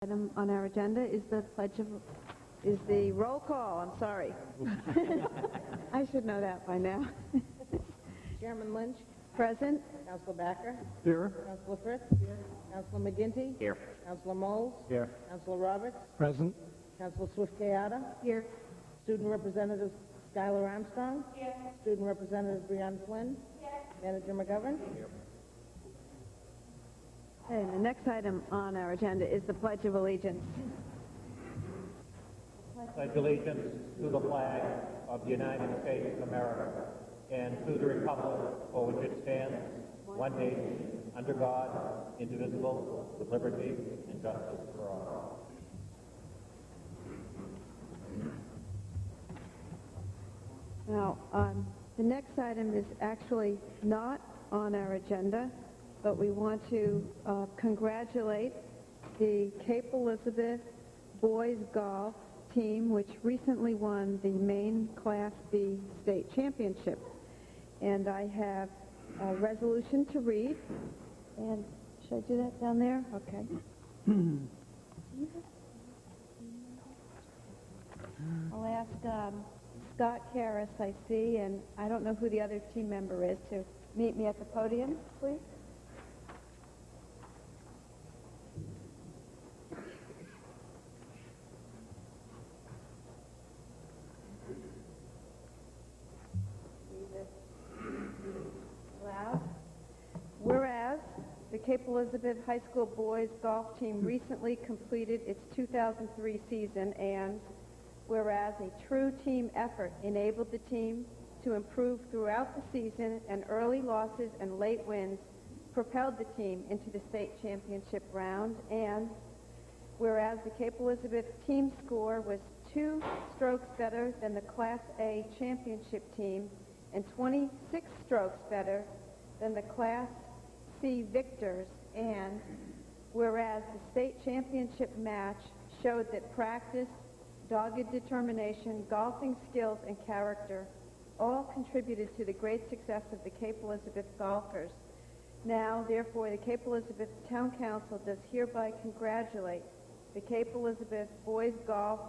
Item on our agenda is the roll call. I'm sorry. I should know that by now. Chairman Lynch. Present. Councilor Backer. Here. Councilor Fritz. Here. Councilor McGinty. Here. Councilor Moles. Here. Councilor Roberts. Present. Councilor Swift-Kayada. Here. Student Representative Skylar Armstrong. Here. Student Representative Breanne Flynn. Here. Manager McGovern. Here. Okay, the next item on our agenda is the Pledge of Allegiance. Pledge allegiance to the flag of the United States of America and to the republic for which it stands, one nation, under God, indivisible, with liberty and justice for all. Now, the next item is actually not on our agenda, but we want to congratulate the Cape Elizabeth boys golf team, which recently won the Maine Class B state championship. And I have a resolution to read. And should I do that down there? Okay. I'll ask Scott Karras, I see, and I don't know who the other team member is, to meet me at the podium, please. Loud. Whereas the Cape Elizabeth High School boys golf team recently completed its 2003 season, and whereas a true team effort enabled the team to improve throughout the season, and early losses and late wins propelled the team into the state championship round, and whereas the Cape Elizabeth team score was 2 strokes better than the Class A championship team and 26 strokes better than the Class C victors, and whereas the state championship match showed that practice, dogged determination, golfing skills, and character all contributed to the great success of the Cape Elizabeth golfers. Now, therefore, the Cape Elizabeth Town Council does hereby congratulate the Cape Elizabeth boys golf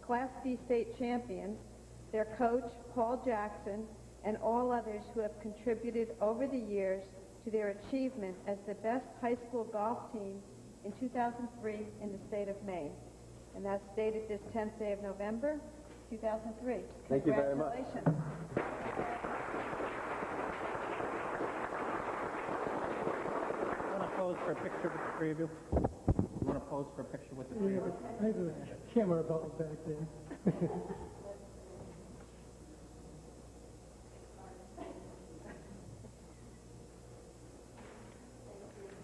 Class B state champions, their coach, Paul Jackson, and all others who have contributed over the years to their achievement as the best high school golf team in 2003 in the state of Maine. And that's dated this 10th day of November, 2003. Thank you very much. Congratulations. Want to pose for a picture with the three of you? You want to pose for a picture with the three of you? I have a camera belt back there.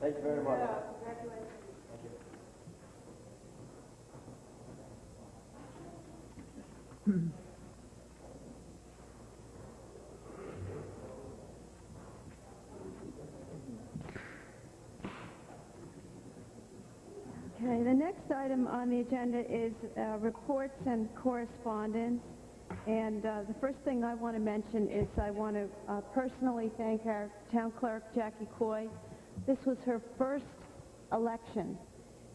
Thank you very much. Congratulations. Okay, the next item on the agenda is reports and correspondence. And the first thing I want to mention is I want to personally thank our town clerk, Jackie Coy. This was her first election.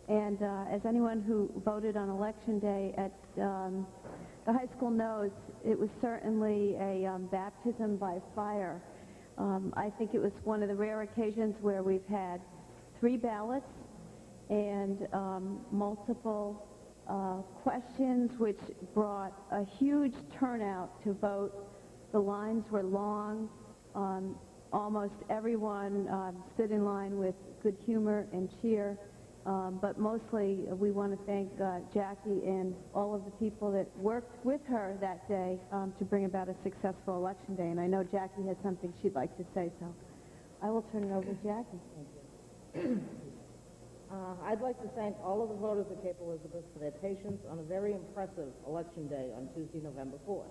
And as anyone who voted on Election Day at the high school knows, it was certainly a baptism by fire. I think it was one of the rare occasions where we've had 3 ballots and multiple questions, which brought a huge turnout to vote. The lines were long. Almost everyone stood in line with good humor and cheer. But mostly, we want to thank Jackie and all of the people that worked with her that day to bring about a successful Election Day. And I know Jackie has something she'd like to say, so I will turn it over to Jackie. Thank you. I'd like to thank all of the voters of Cape Elizabeth for their patience on a very impressive Election Day on Tuesday, November 4th.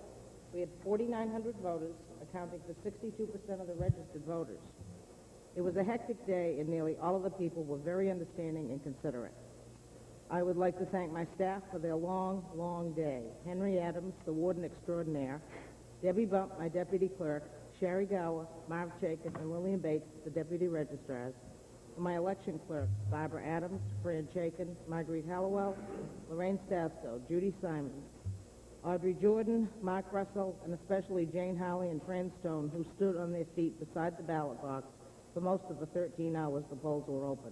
We had 4,900 voters, accounting for 62% of the registered voters. It was a hectic day, and nearly all of the people were very understanding and considerate. I would like to thank my staff for their long, long day. Henry Adams, the warden extraordinaire, Debbie Bump, my deputy clerk, Sherry Gower, Marv Chaikin, and William Bates, the deputy registrars, For my election clerks, Barbara Adams, Fran Chaikin, Marguerite Hallowell, Lorraine Stasko, Judy Simons, Audrey Jordan, Mark Russell, and especially Jane Howley and Fran Stone, who stood on their feet beside the ballot box for most of the 13 hours the polls were open.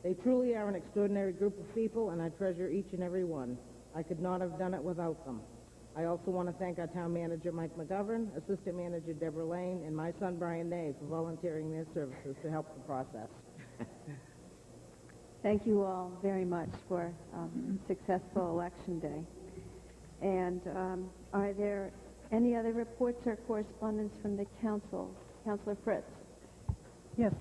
They truly are an extraordinary group of people, and I treasure each and every one. I could not have done it without them. I also want to thank our town manager, Mike McGovern, assistant manager, Deborah Lane, and my son, Brian Nave, for volunteering their services to help the process. Thank you all very much for successful Election Day. And are there any other reports or correspondence from the council? Councilor Fritz. Yes,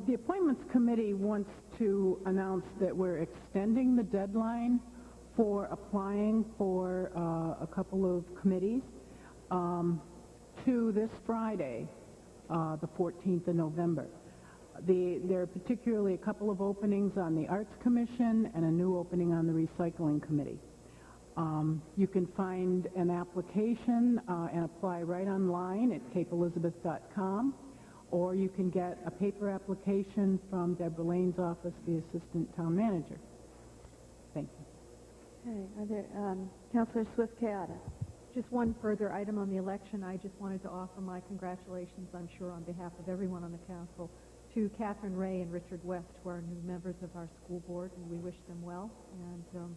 the Appointments Committee wants to announce that we're extending the deadline for applying for a couple of committees to this Friday, the 14th of November. There are particularly a couple of openings on the Arts Commission and a new opening on the Recycling Committee. You can find an application and apply right online at capeelizabeth.com, or you can get a paper application from Deborah Lane's office, the Assistant Town Manager. Thank you. Okay, are there, Councilor Swift-Kayada. Just one further item on the election. I just wanted to offer my congratulations, I'm sure on behalf of everyone on the council, to Catherine Ray and Richard West, who are new members of our school board, and we wish them well. And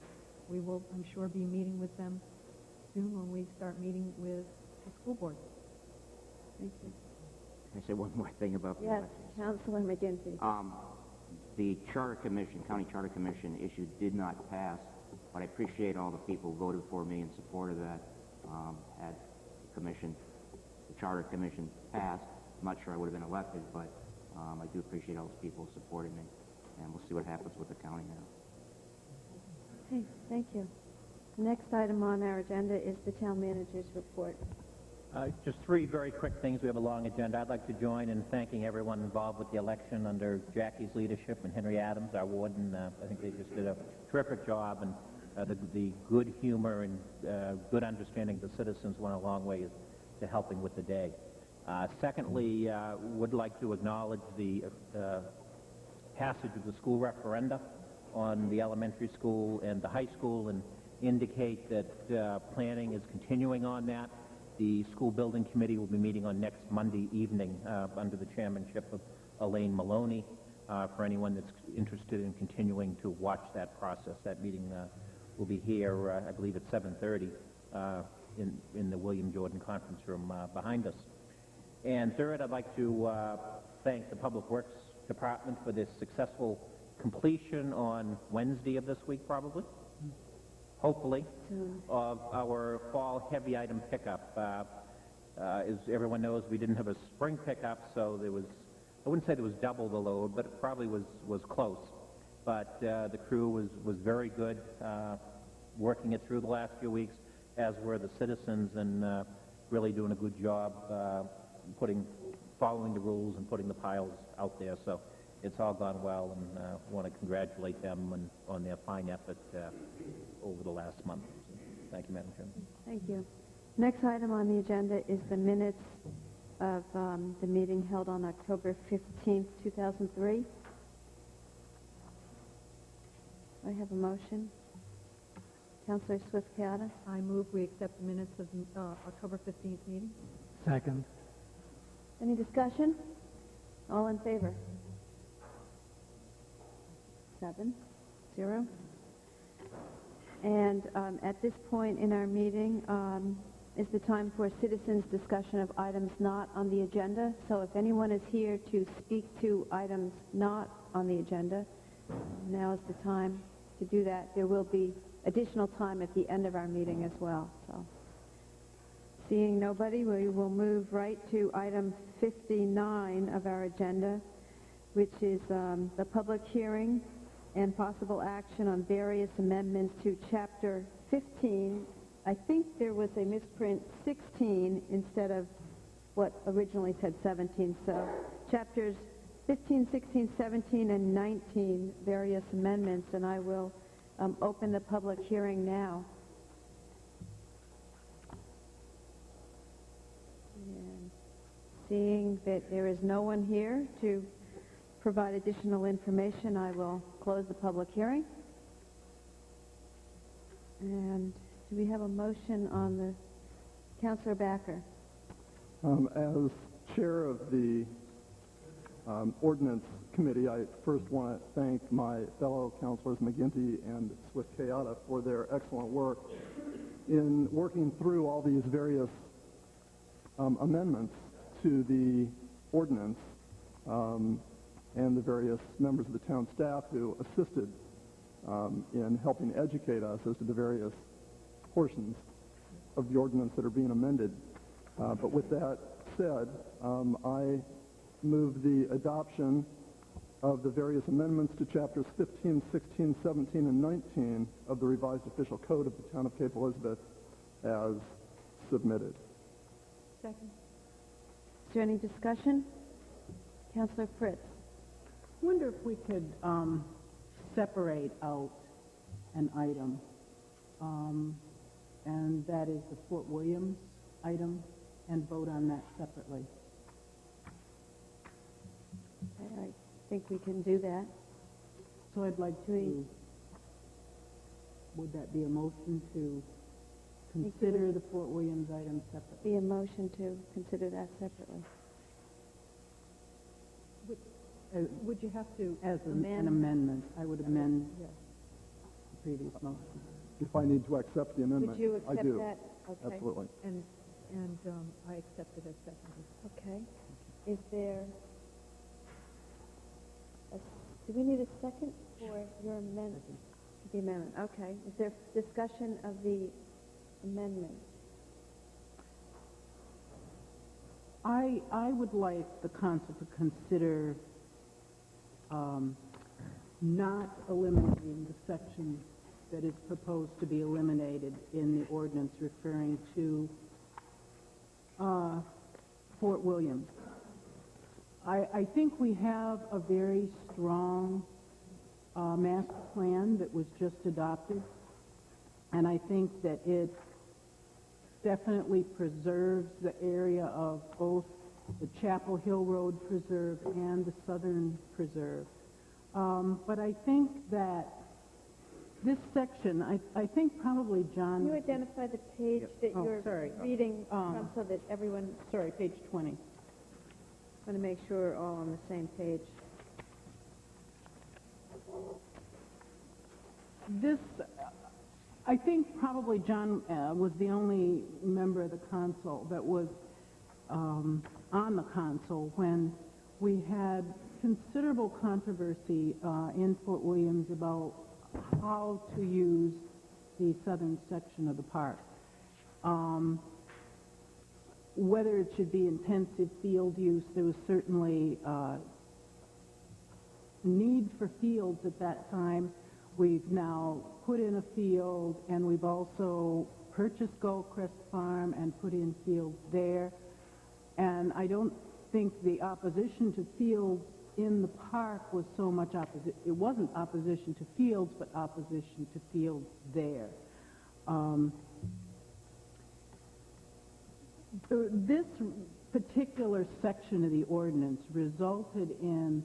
we will, I'm sure, be meeting with them soon when we start meeting with the school board. Thank you. Can I say one more thing about the Yes, elections? Councilor McGinty. The Charter Commission, County Charter Commission issue did not pass, but I appreciate all the people who voted for me in support of that. Had the Charter Commission passed, I'm not sure I would have been elected, but I do appreciate all those people who supported me, and we'll see what happens with the county now. Okay, thank you. The next item on our agenda is the town manager's report. Just three very quick things. We have a long agenda. I'd like to join in thanking everyone involved with the election under Jackie's leadership and Henry Adams, our warden. I think they just did a terrific job, and the good humor and good understanding of the citizens went a long way to helping with the day. Secondly, would like to acknowledge the passage of the school referenda on the elementary school and the high school, and indicate that planning is continuing on that. The school building committee will be meeting on next Monday evening under the chairmanship of Elaine Maloney. For anyone that's interested in continuing to watch that process, that meeting will be here, I believe, at 7:30 in the William Jordan Conference Room behind us. And third, I'd like to thank the Public Works Department for this successful completion on Wednesday of this week, probably, hopefully, of our fall heavy item pickup. As everyone knows, we didn't have a spring pickup, so there was, I wouldn't say there was double the load, but it probably was close. But the crew was very good working it through the last few weeks, as were the citizens, and really doing a good job following the rules and putting the piles out there. So it's all gone well, and want to congratulate them on their fine effort over the last month. Thank you, Madam Chairman. Thank you. Next item on the agenda is the minutes of the meeting held on October 15th, 2003. I have a motion. Councilor Swift-Kayada. I move we accept the minutes of October 15th meeting. Second. Any discussion? All in favor? 7-0. And at this point in our meeting is the time for citizens' discussion of items not on the agenda. So if anyone is here to speak to items not on the agenda, now is the time to do that. There will be additional time at the end of our meeting as well. So, seeing nobody, we will move right to item 59 of our agenda, which is the public hearing and possible action on various amendments to Chapter 15. I think there was a misprint, 16, instead of what originally said 17. So Chapters 15, 16, 17, and 19, various amendments, and I will open the public hearing now. And seeing that there is no one here to provide additional information, I will close the public hearing. And do we have a motion on the, Councilor Backer? As chair of the Ordinance Committee, I first want to thank my fellow councilors McGinty and Swift-Kayada for their excellent work in working through all these various amendments to the ordinance and the various members of the town staff who assisted in helping educate us as to the various portions of the ordinance that are being amended. But with that said, I move the adoption of the various amendments to chapters 15, 16, 17, and 19 of the revised official code of the town of Cape Elizabeth as submitted. Second. Is there any discussion? Councilor Fritz? I wonder if we could separate out an item, and that is the Fort Williams item, and vote on that separately. I think we can do that. So I'd like to, would that be a motion to consider the Fort Williams item separately? Be a motion to consider that separately. Would you have to As an amend? amendment, I would amend Yes. the previous motion. If I need to accept the amendment, Would you I accept do. that? Okay. Absolutely. And I accept it as seconded. Okay. Is there, do we need a second for your amendment? The amendment, okay. Is there discussion of the amendment? I would like the council to consider not eliminating the section that is proposed to be eliminated in the ordinance referring to Fort Williams. I think we have a very strong master plan that was just adopted, and I think that it definitely preserves the area of both the Chapel Hill Road Preserve and the Southern Preserve. But I think that this section, I think probably John... Can you identify the page that Oh, you're sorry. reading from so that everyone... Sorry, page 20. I want to make sure we're all on the same page. This, I think probably John was the only member of the council that was on the council when we had considerable controversy in Fort Williams about how to use the southern section of the park. Whether it should be intensive field use, there was certainly need for fields at that time. We've now put in a field, and we've also purchased Goldcrest Farm and put in fields there. And I don't think the opposition to fields in the park was so much it wasn't opposition to fields, but opposition to fields there. This particular section of the ordinance resulted in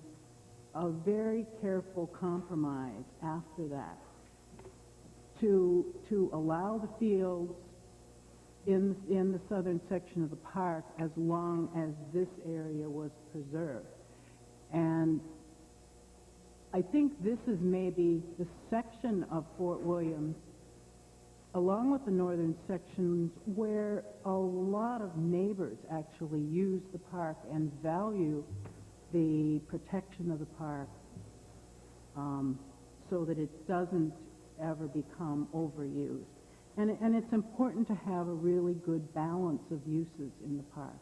a very careful compromise after that to allow the fields in the southern section of the park as long as this area was preserved. And I think this is maybe the section of Fort Williams, along with the northern sections, where a lot of neighbors actually use the park and value the protection of the park so that it doesn't ever become overused. And it's important to have a really good balance of uses in the park.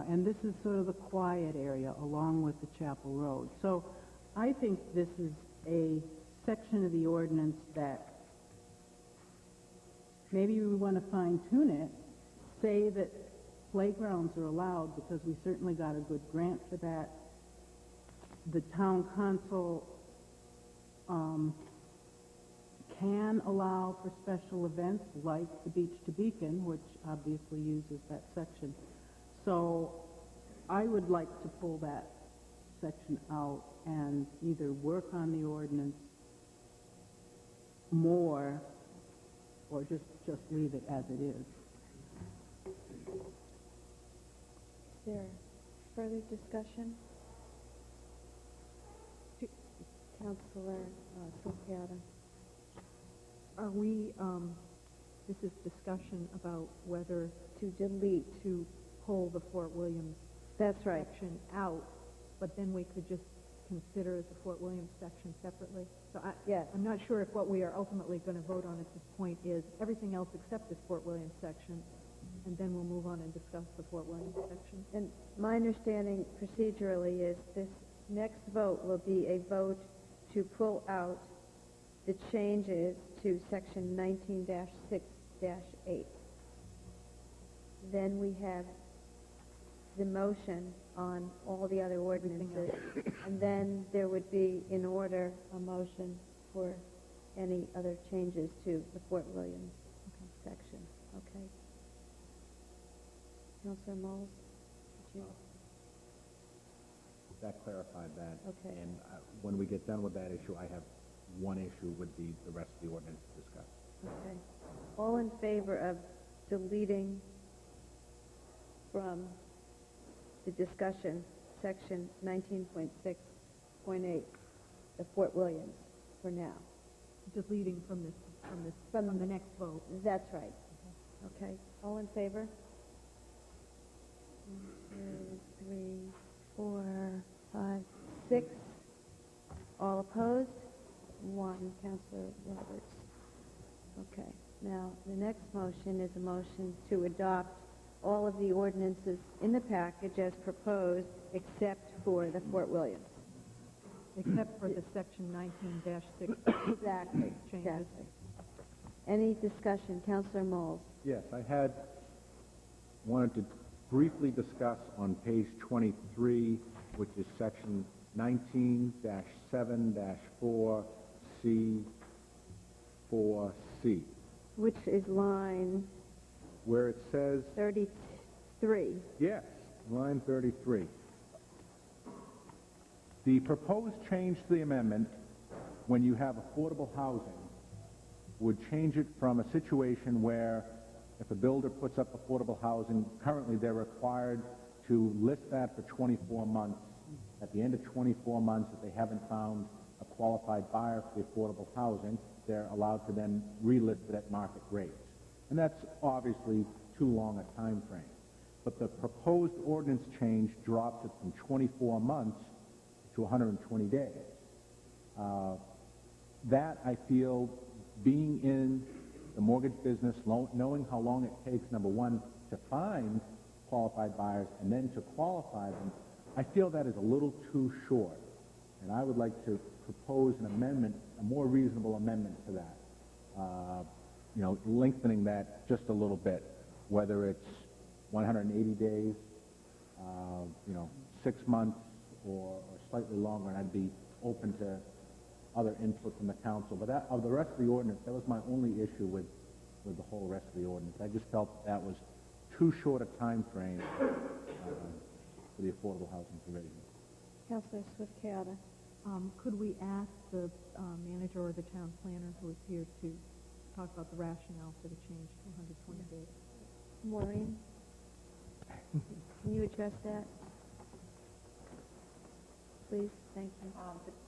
And this is sort of the quiet area along with the Chapel Road. So I think this is a section of the ordinance that maybe we want to fine-tune it, say that playgrounds are allowed because we certainly got a good grant for that. The town council can allow for special events like the Beach to Beacon, which obviously uses that section. So I would like to pull that section out and either work on the ordinance more or just leave it as it is. Is there further discussion? Councilor Scarpetta. Are we, this is discussion about whether To delete. to pull the Fort Williams That's right. section out, but then we could just consider the Fort Williams section separately. So Yes. I'm not sure if what we are ultimately going to vote on at this point is everything else except this Fort Williams section, and then we'll move on and discuss the Fort Williams section. And my understanding procedurally is this next vote will be a vote to pull out the changes to section 19-6-8. Then we have the motion on all the other ordinances, and then there would be, in order, a motion for any other changes to the Fort Williams section. Okay? Councilor Moles, did you? That clarified that. Okay. And when we get done with that issue, I have one issue with the rest of the ordinance to discuss. Okay. All in favor of deleting from the discussion, section 19.6.8, the Fort Williams, for now? Deleting from the next vote. That's right. Okay. All in favor? 1, 2, 3, 4, 5, 6. All opposed? 1. Councilor Roberts. Okay. Now, the next motion is a motion to adopt all of the ordinances in the package as proposed, except for the Fort Williams. Except for the section 19-6 Exactly. changes. Exactly. Any discussion? Councilor Moles. Yes, I wanted to briefly discuss on page 23, which is section 19-7-4C4C, Which is line where it says, 33. yes, line 33. The proposed change to the amendment, when you have affordable housing, would change it from a situation where if a builder puts up affordable housing, currently they're required to list that for 24 months. At the end of 24 months, if they haven't found a qualified buyer for the affordable housing, they're allowed to then relist it at market rates. And that's obviously too long a time frame. But the proposed ordinance change drops it from 24 months to 120 days. That, I feel, being in the mortgage business, knowing how long it takes, number one, to find qualified buyers and then to qualify them, I feel that is a little too short. And I would like to propose an amendment, a more reasonable amendment to that. Lengthening that just a little bit, whether it's 180 days, 6 months, or slightly longer, and I'd be open to other input from the council. But of the rest of the ordinance, that was my only issue with the whole rest of the ordinance. I just felt that was too short a time frame for the affordable housing provision. Councilor Swift-Keota. Could we ask the manager or the town planner who is here to talk about the rationale for the change to 120 days? Maureen, can you address that? Please, thank you.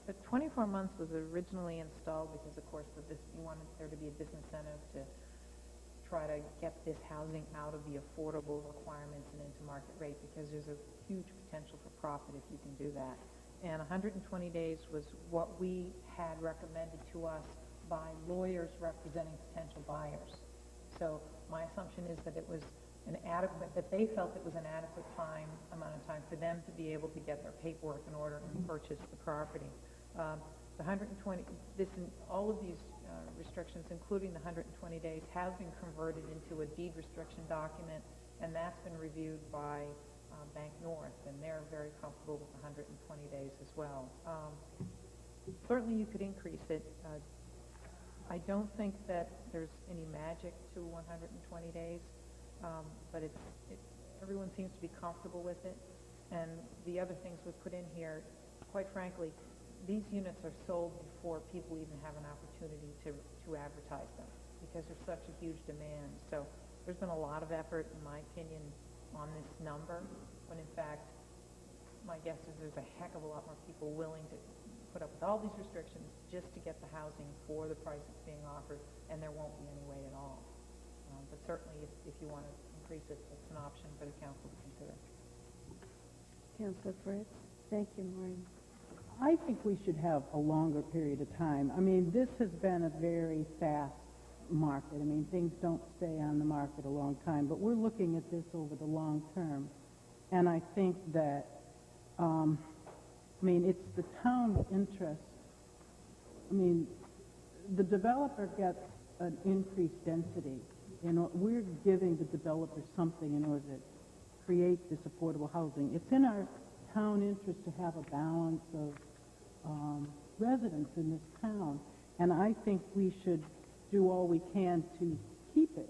The 24 months was originally installed because, of course, you wanted there to be a disincentive to try to get this housing out of the affordable requirements and into market rate, because there's a huge potential for profit if you can do that. And 120 days was what we had recommended to us by lawyers representing potential buyers. So my assumption is that it was that they felt it was an adequate amount of time for them to be able to get their paperwork in order and purchase the property. The 120, all of these restrictions, including the 120 days, have been converted into a deed restriction document, and that's been reviewed by Bank North, and they're very comfortable with 120 days as well. Certainly you could increase it. I don't think that there's any magic to 120 days, but everyone seems to be comfortable with it. And the other things we put in here quite frankly, these units are sold before people even have an opportunity to advertise them because there's such a huge demand. So there's been a lot of effort, in my opinion, on this number, when in fact, my guess is there's a heck of a lot more people willing to put up with all these restrictions just to get the housing for the price that's being offered, and there won't be any way at all. But certainly, if you want to increase it, it's an option for the council to consider. Councilor Fritz? Thank you, Maureen. I think we should have a longer period of time. I mean, this has been a very fast market. I mean, things don't stay on the market a long time, but we're looking at this over the long term. And I think that, I mean, it's the town's interest. I mean, the developer gets an increased density. You know, we're giving the developer something in order to create this affordable housing. It's in our town interest to have a balance of residents in this town, and I think we should do all we can to keep it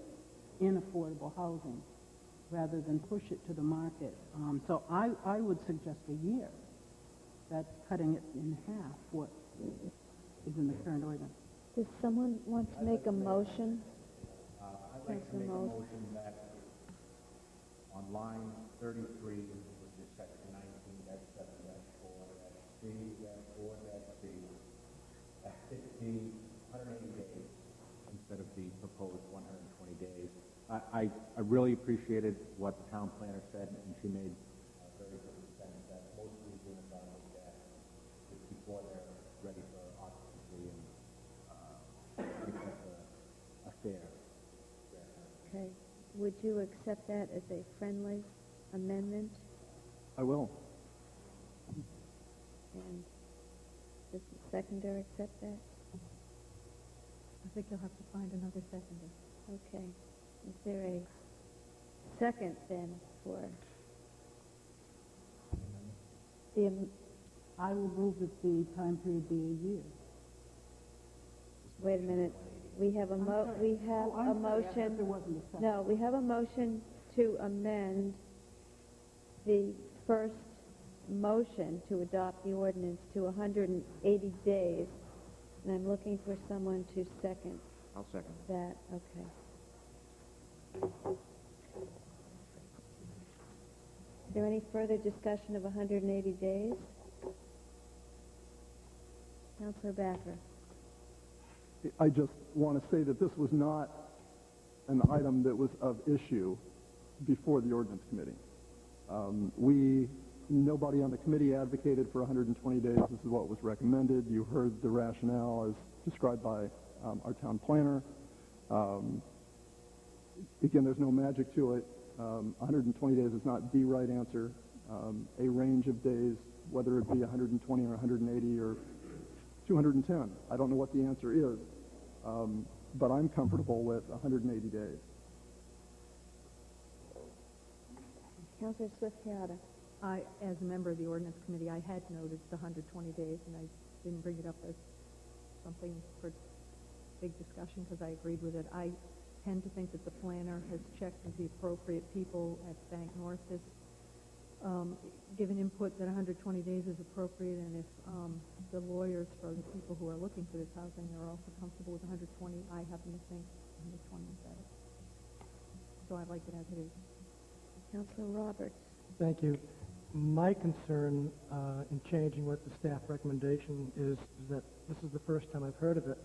in affordable housing rather than push it to the market. So I would suggest a year. That's cutting it in half what is in the current ordinance. Does someone want to make a motion? I'd like to make a motion that on line 33, which is section 19-7-4-C-4-C, at 180 days instead of the proposed 120 days. I really appreciated what the town planner said, and she made very good sense that most of these units are looked at before they're ready for occupancy and a fair. Okay. Would you accept that as a friendly amendment? I will. And does the seconder accept that? I think you'll have to find another seconder. Okay. Is there a second then for the... I will move that the time period be a year. Wait a minute. We have a motion. I thought there wasn't a second. No, we have a motion to amend the first motion to adopt the ordinance to 180 days. And I'm looking for someone to second I'll second. that. Okay. Is there any further discussion of 180 days? Councilor Backer. I just want to say that this was not an item that was of issue before the ordinance committee. Nobody on the committee advocated for 120 days. This is what was recommended. You heard the rationale as described by our town planner. Again, there's no magic to it. 120 days is not the right answer. A range of days, whether it be 120 or 180 or 210. I don't know what the answer is, but I'm comfortable with 180 days. Councilor Swift-Chiara. As a member of the ordinance committee, I had noted the 120 days, and I didn't bring it up as something for big discussion because I agreed with it. I tend to think that the planner has checked with the appropriate people at Bank North, has given input that 120 days is appropriate, and if the lawyers for the people who are looking for this housing are also comfortable with 120, I happen to think 120 is better. So I like it as it is. Councilor Roberts. Thank you. My concern in changing what the staff recommendation is that this is the first time I've heard of it,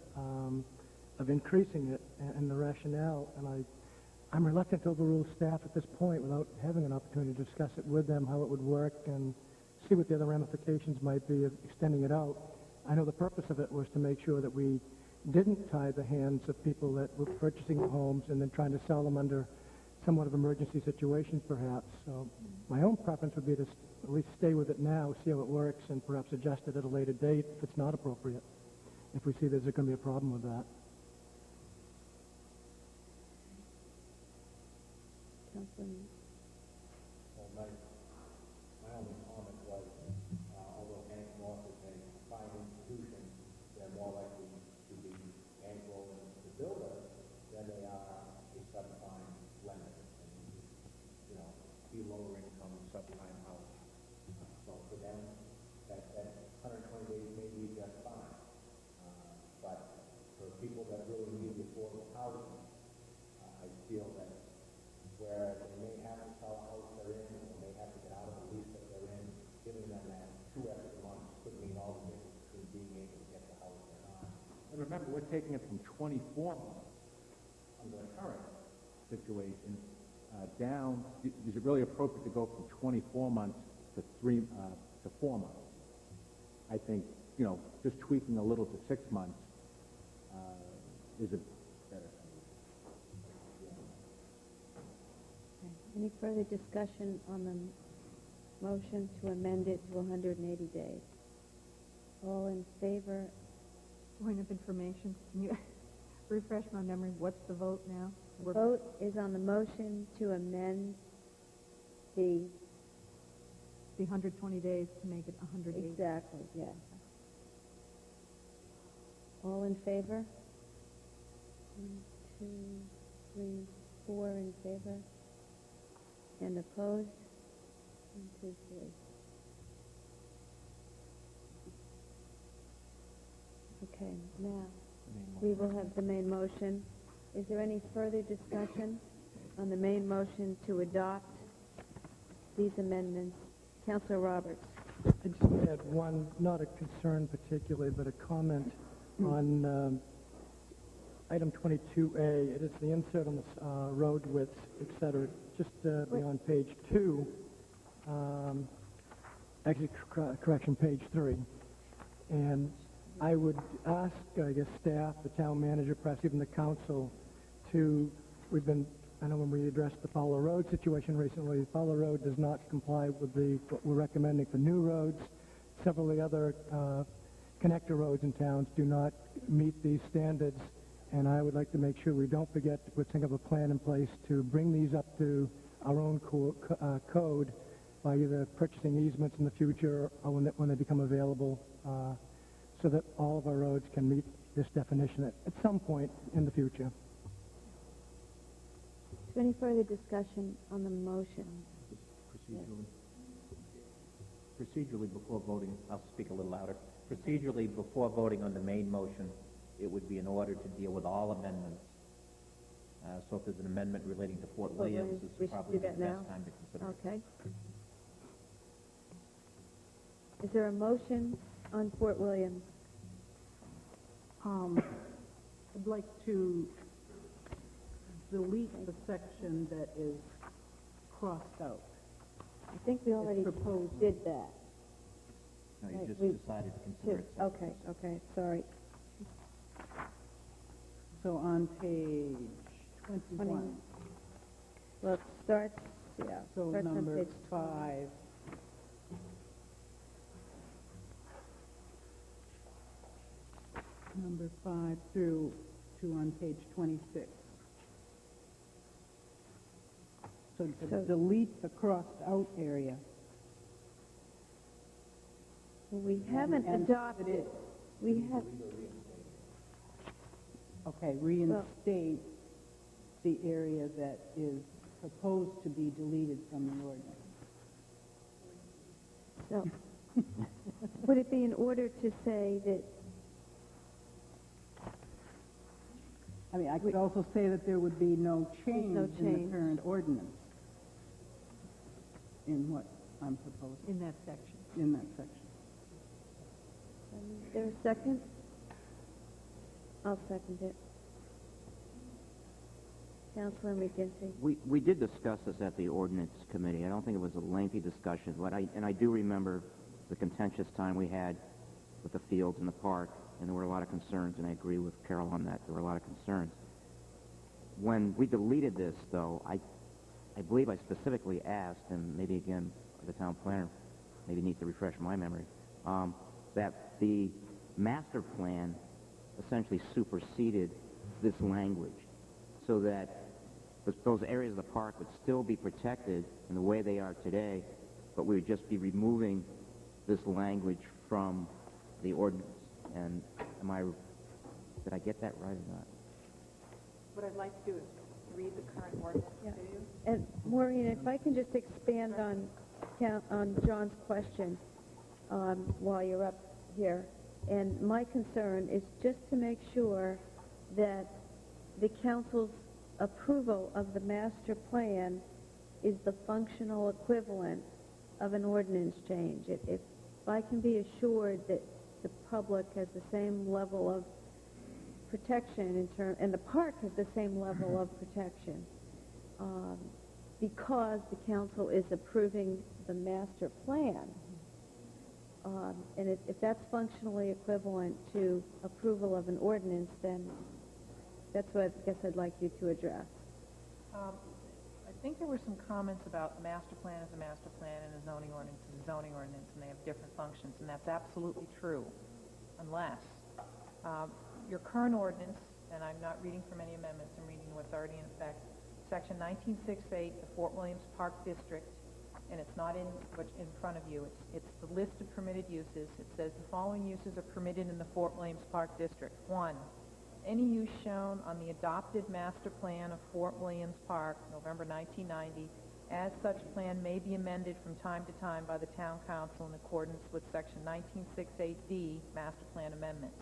of increasing it and the rationale, and I'm reluctant to overrule staff at this point without having an opportunity to discuss it with them, how it would work, and see what the other ramifications might be of extending it out. I know the purpose of it was to make sure that we didn't tie the hands of people that were purchasing homes and then trying to sell them under somewhat of emergency situations, perhaps. So my own preference would be to at least stay with it now, see how it works, and perhaps adjust it at a later date if it's not appropriate, if we see there's going to be a problem with that. Councilor. Well, my only comment was, although Bank North is a fine institution, they're more likely to be bankrolling the builder than they are a subprime lender. And, be lower income subprime house. So for them, that people that really need affordable housing. I feel that where they may have to sell a house they're in, or may have to get out of the lease that they're in, giving them that 2 extra months could mean all the difference between being able to get the house they're on. And remember, we're taking it from 24 months under the current situation down. Is it really appropriate to go from 24 months to 4 months? I think, just tweaking a little to 6 months is a better thing. Any further discussion on the motion to amend it to 180 days? All in favor? Point of information, can you refresh my memory? What's the vote now? The vote is on the motion to amend the... The 120 days to make it 180. Exactly, yes. All in favor? 1, 2, 3, 4 in favor. And opposed? 1, 2, 3. Okay, now we will have the main motion. Is there any further discussion on the main motion to adopt these amendments? Councilor Roberts. I just had one, not a concern particularly, but a comment on item 22A. It is the insert on the road width, et cetera, just beyond page 2. Actually, correction, page 3. And I would ask, I guess, staff, the town manager, perhaps even the council, I know when we addressed the Fowler Road situation recently, Fowler Road does not comply with what we're recommending for new roads. Several of the other connector roads in towns do not meet these standards, and I would like to make sure we don't forget to put some of a plan in place to bring these up to our own code by either purchasing easements in the future or when they become available, so that all of our roads can meet this definition at some point in the future. Is there any further discussion on the motion? Procedurally, before voting, I'll speak a little louder. Procedurally, before voting on the main motion, it would be in order to deal with all amendments. So if there's an amendment relating to Fort Williams, this we is should probably do the that best now? time to consider it. Okay. Is there a motion on Fort Williams? I'd like to delete the section that is crossed out. I think we already proposed. did that. No, you Right, just we- decided to consider it. Okay, sorry. So on page 21, Well, it starts, yeah. so starts on number page 5. Number 5 through to on page 26. So to delete the crossed out area. We haven't and adopted, it. we have, Okay, reinstate the area that is proposed to be deleted from the ordinance. so, would it be in order to say that, I mean, I could also say that there would be no change in change. the current ordinance in what I'm proposing, In that section. in that section. is there a second? I'll second it. Councilor McGinty. We did discuss this at the ordinance committee. I don't think it was a lengthy discussion, but I do remember the contentious time we had with the fields and the park, and there were a lot of concerns, and I agree with Carol on that. There were a lot of concerns. When we deleted this, though, I believe I specifically asked, and maybe again the town planner maybe needs to refresh my memory, that the master plan essentially superseded this language, so that those areas of the park would still be protected in the way they are today, but we would just be removing this language from the ordinance. And did I get that right or not? What I'd like to do is read the current ordinance Yeah. to you. And Maureen, if I can just expand on John's question while you're up here. And my concern is just to make sure that the council's approval of the master plan is the functional equivalent of an ordinance change. If I can be assured that the public has the same level of protection and the park has the same level of protection, because the council is approving the master plan, and if that's functionally equivalent to approval of an ordinance, then that's what I guess I'd like you to address. I think there were some comments about master plan is a master plan and a zoning ordinance is a zoning ordinance, and they have different functions, and that's absolutely true, unless your current ordinance, and I'm not reading from any amendments, I'm reading what's already in effect, Section 1968, the Fort Williams Park District, and it's not in front of you. It's the list of permitted uses. It says the following uses are permitted in the Fort Williams Park District. 1, any use shown on the adopted master plan of Fort Williams Park, November 1990, as such plan may be amended from time to time by the Town Council in accordance with Section 1968D Master Plan Amendments.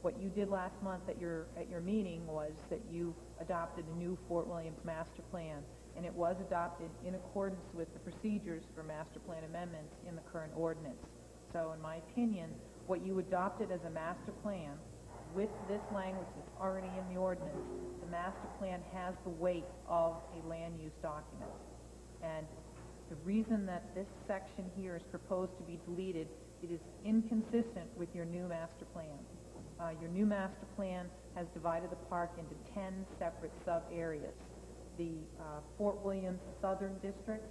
What you did last month at your meeting was that you adopted a new Fort Williams master plan, and it was adopted in accordance with the procedures for master plan amendments in the current ordinance. So in my opinion, what you adopted as a master plan with this language that's already in the ordinance, the master plan has the weight of a land use document. And the reason that this section here is proposed to be deleted, it is inconsistent with your new master plan. Your new master plan has divided the park into 10 separate sub-areas. The Fort Williams Southern District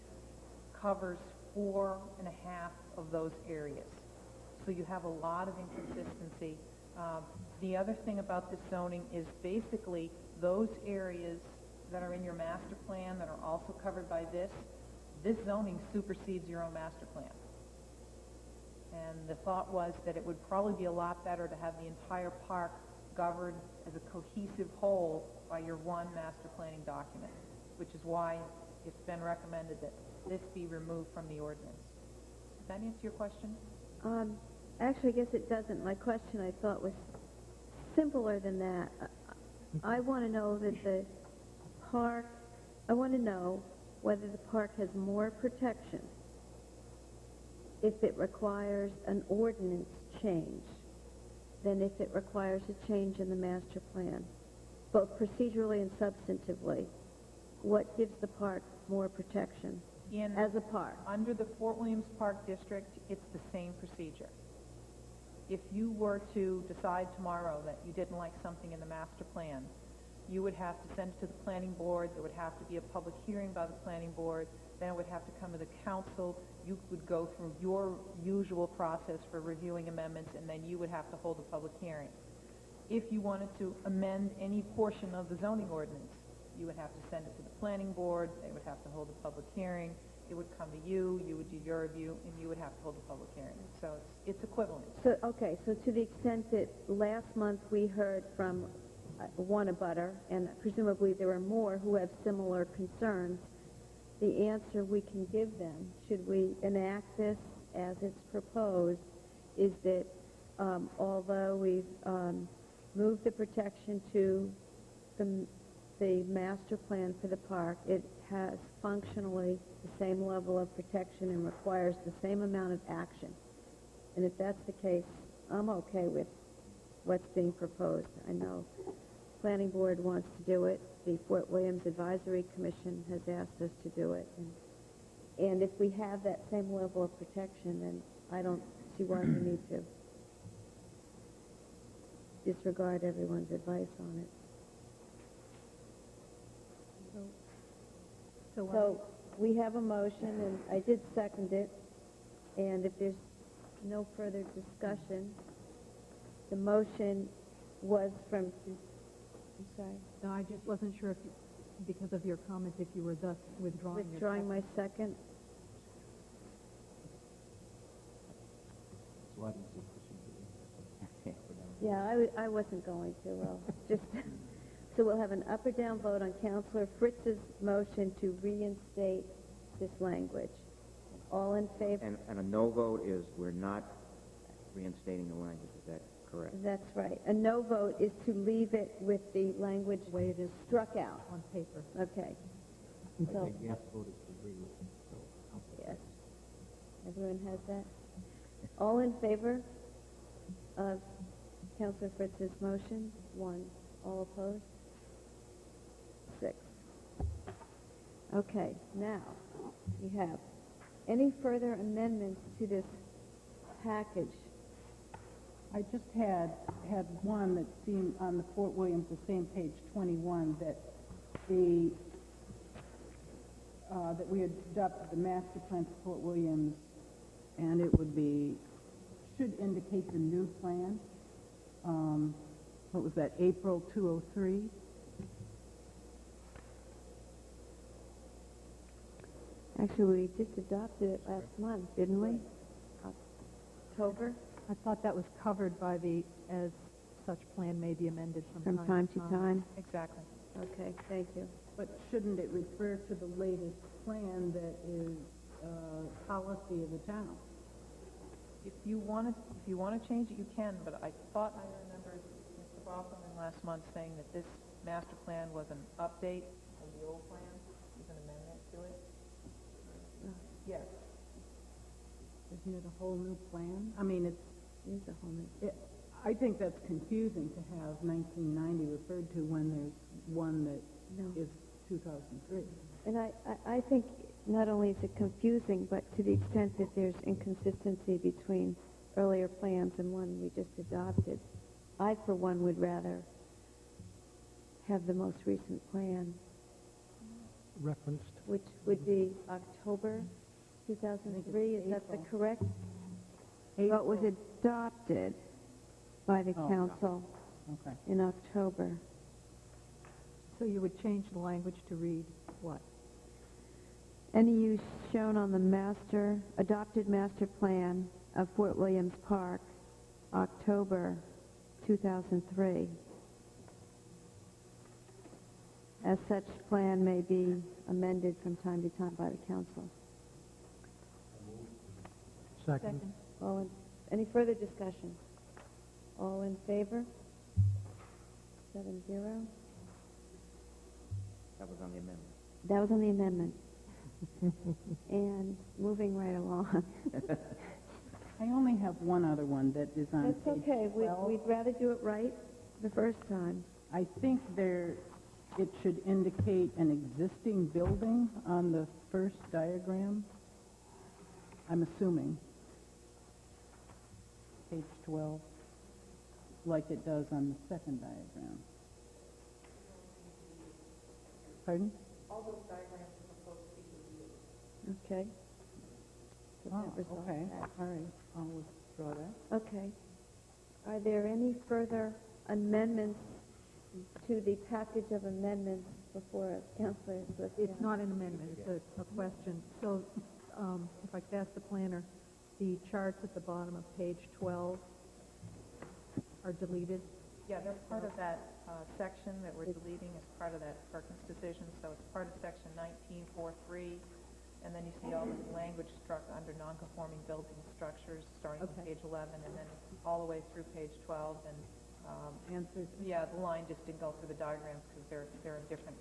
covers 4.5 of those areas. So you have a lot of inconsistency. The other thing about this zoning is basically those areas that are in your master plan that are also covered by this zoning supersedes your own master plan. And the thought was that it would probably be a lot better to have the entire park governed as a cohesive whole by your one master planning document, which is why it's been recommended that this be removed from the ordinance. Does that answer your question? Actually, I guess it doesn't. My question, I thought, was simpler than that. I want to know that the park, I want to know whether the park has more protection if it requires an ordinance change than if it requires a change in the master plan, both procedurally and substantively. What gives the park more protection as a park? Under the Fort Williams Park District, it's the same procedure. If you were to decide tomorrow that you didn't like something in the master plan, you would have to send it to the planning board. There would have to be a public hearing by the planning board. Then it would have to come to the council. You would go through your usual process for reviewing amendments, and then you would have to hold a public hearing. If you wanted to amend any portion of the zoning ordinance, you would have to send it to the planning board. They would have to hold a public hearing. It would come to you. You would do your review, and you would have to hold a public hearing. So it's equivalent. So, okay, so to the extent that last month we heard from one abutter, and presumably there are more who have similar concerns, the answer we can give them, should we enact this as it's proposed, is that although we've moved the protection to the master plan for the park, it has functionally the same level of protection and requires the same amount of action. And if that's the case, I'm okay with what's being proposed. I know Planning Board wants to do it. The Fort Williams Advisory Commission has asked us to do it. And if we have that same level of protection, then I don't see why we need to disregard everyone's advice on it. So we have a motion, and I did second it. And if there's no further discussion, the motion was from... I'm sorry. No, I just wasn't sure if you, because of your comment, if you were thus withdrawing your Withdrawing my second. Yeah, I wasn't going to. Well, just so we'll have an up or down vote on Councilor Fritz's motion to reinstate this language. All in favor? And a no vote is we're not reinstating the language. Is that correct. That's right. A no vote is to leave it with the language The way it is struck out. on paper. Okay. So, Yes vote is to agree with. yes. Everyone has that? All in favor of Councilor Fritz's motion? 1. All opposed? 6. Okay, now, we have any further amendments to this package? I just had one that seemed on the Fort Williams, the same page 21, that that we adopted the master plan for Fort Williams, and it should indicate the new plan. What was that, April 2003? Actually, we just adopted it last month, didn't we? October? I thought that was covered by the, as such plan may be amended From time to time? Exactly. Okay, thank you. But shouldn't it refer to the latest plan that is policy of the town? If you want to change it, you can, but I thought I remembered Mr. Boffelman last month saying that this master plan was an update of the old plan, was an amendment to it. Yes. Isn't it a whole new plan? I mean, It is a whole new... I think that's confusing to have 1990 referred to when there's one that is 2003. And I think not only is it confusing, but to the extent that there's inconsistency between earlier plans and one we just adopted, I, for one, would rather have the most recent plan, Referenced. which would be October 2003. Is that the April. correct? What was adopted by the council Okay. in October. So you would change the language to read what? Any use shown on the adopted master plan of Fort Williams Park, October 2003. As such plan may be amended from time to time by the council. Second. Any further discussion? All in favor? 7-0. That was on the amendment. That was on the amendment. And moving right along. I only have one other one that is on That's page okay. 12. We'd rather do it right the first time. I think it should indicate an existing building on the first diagram. I'm assuming. Page 12, like it does on the second diagram. Pardon? Okay. So that resolves Okay, that. all right, I'll withdraw that. Okay. Are there any further amendments to the package of amendments before Councilor Swift? It's not an amendment, it's a question. So, if I could ask the planner, the charts at the bottom of page 12 are deleted. Yeah, they're part of that section that we're deleting as part of that Perkins decision. So it's part of section 19.4.3, and then you see all the language struck under non-conforming building structures, starting on Okay. page 11, and then all the way through page 12. And Answers. yeah, the line just didn't go through the diagrams because they're in different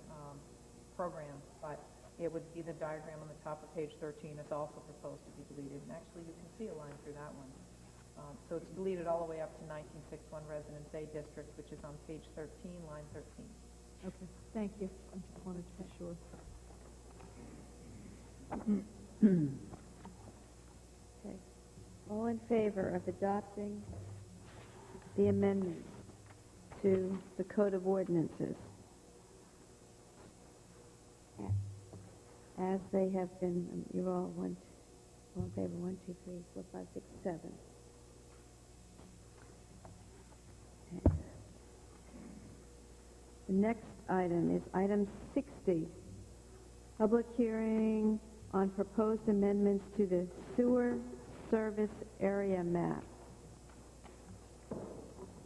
programs, but it would be the diagram on the top of page 13 is also proposed to be deleted, and actually you can see a line through that one. So it's deleted all the way up to 1961 Residence A District, which is on page 13, line 13. Okay, thank you. I just wanted to be sure. Okay. All in favor of adopting the amendments to the Code of Ordinances as they have been, you're all all in favor, 1, 2, 3, 4, 5, 6, 7. Okay. The next item is item 60, public hearing on proposed amendments to the sewer service area map.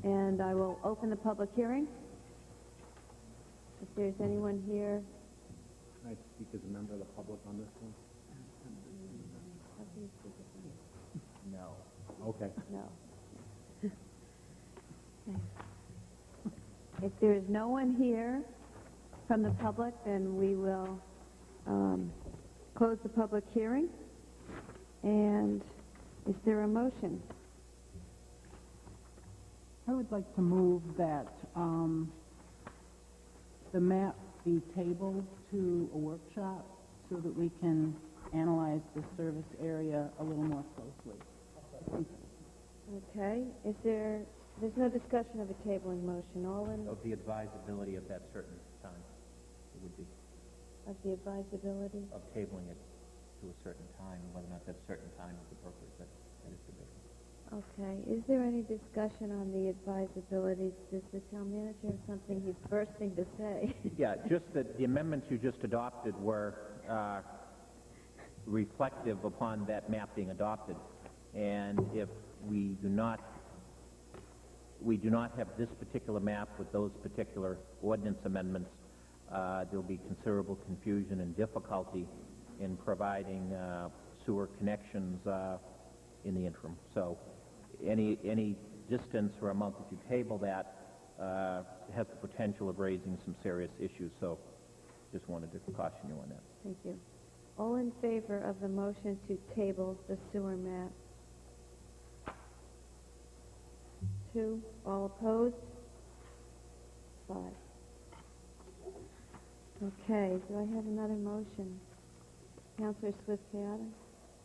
And I will open the public hearing. If there's anyone here. Can I speak as a member of the public on this one? No. Okay. No. If there is no one here from the public, then we will close the public hearing. And is there a motion? I would like to move that the map be tabled to a workshop so that we can analyze the service area a little more closely. Okay. There's no discussion of a tabling motion. All in Of the advisability of that certain time, it would be, of the advisability? of tabling it to a certain time, and whether or not that certain time is appropriate, that is debatable. Okay. Is there any discussion on the advisability? Does the town manager have something he's bursting to say? Yeah, just that the amendments you just adopted were reflective upon that map being adopted. And if we do not have this particular map with those particular ordinance amendments, there'll be considerable confusion and difficulty in providing sewer connections in the interim. So any distance or amount that you table that has the potential of raising some serious issues. So just wanted to caution you on that. Thank you. All in favor of the motion to table the sewer map? 2. All opposed? 5. Okay. Do I have another motion? Councilor Swift-Chaotic?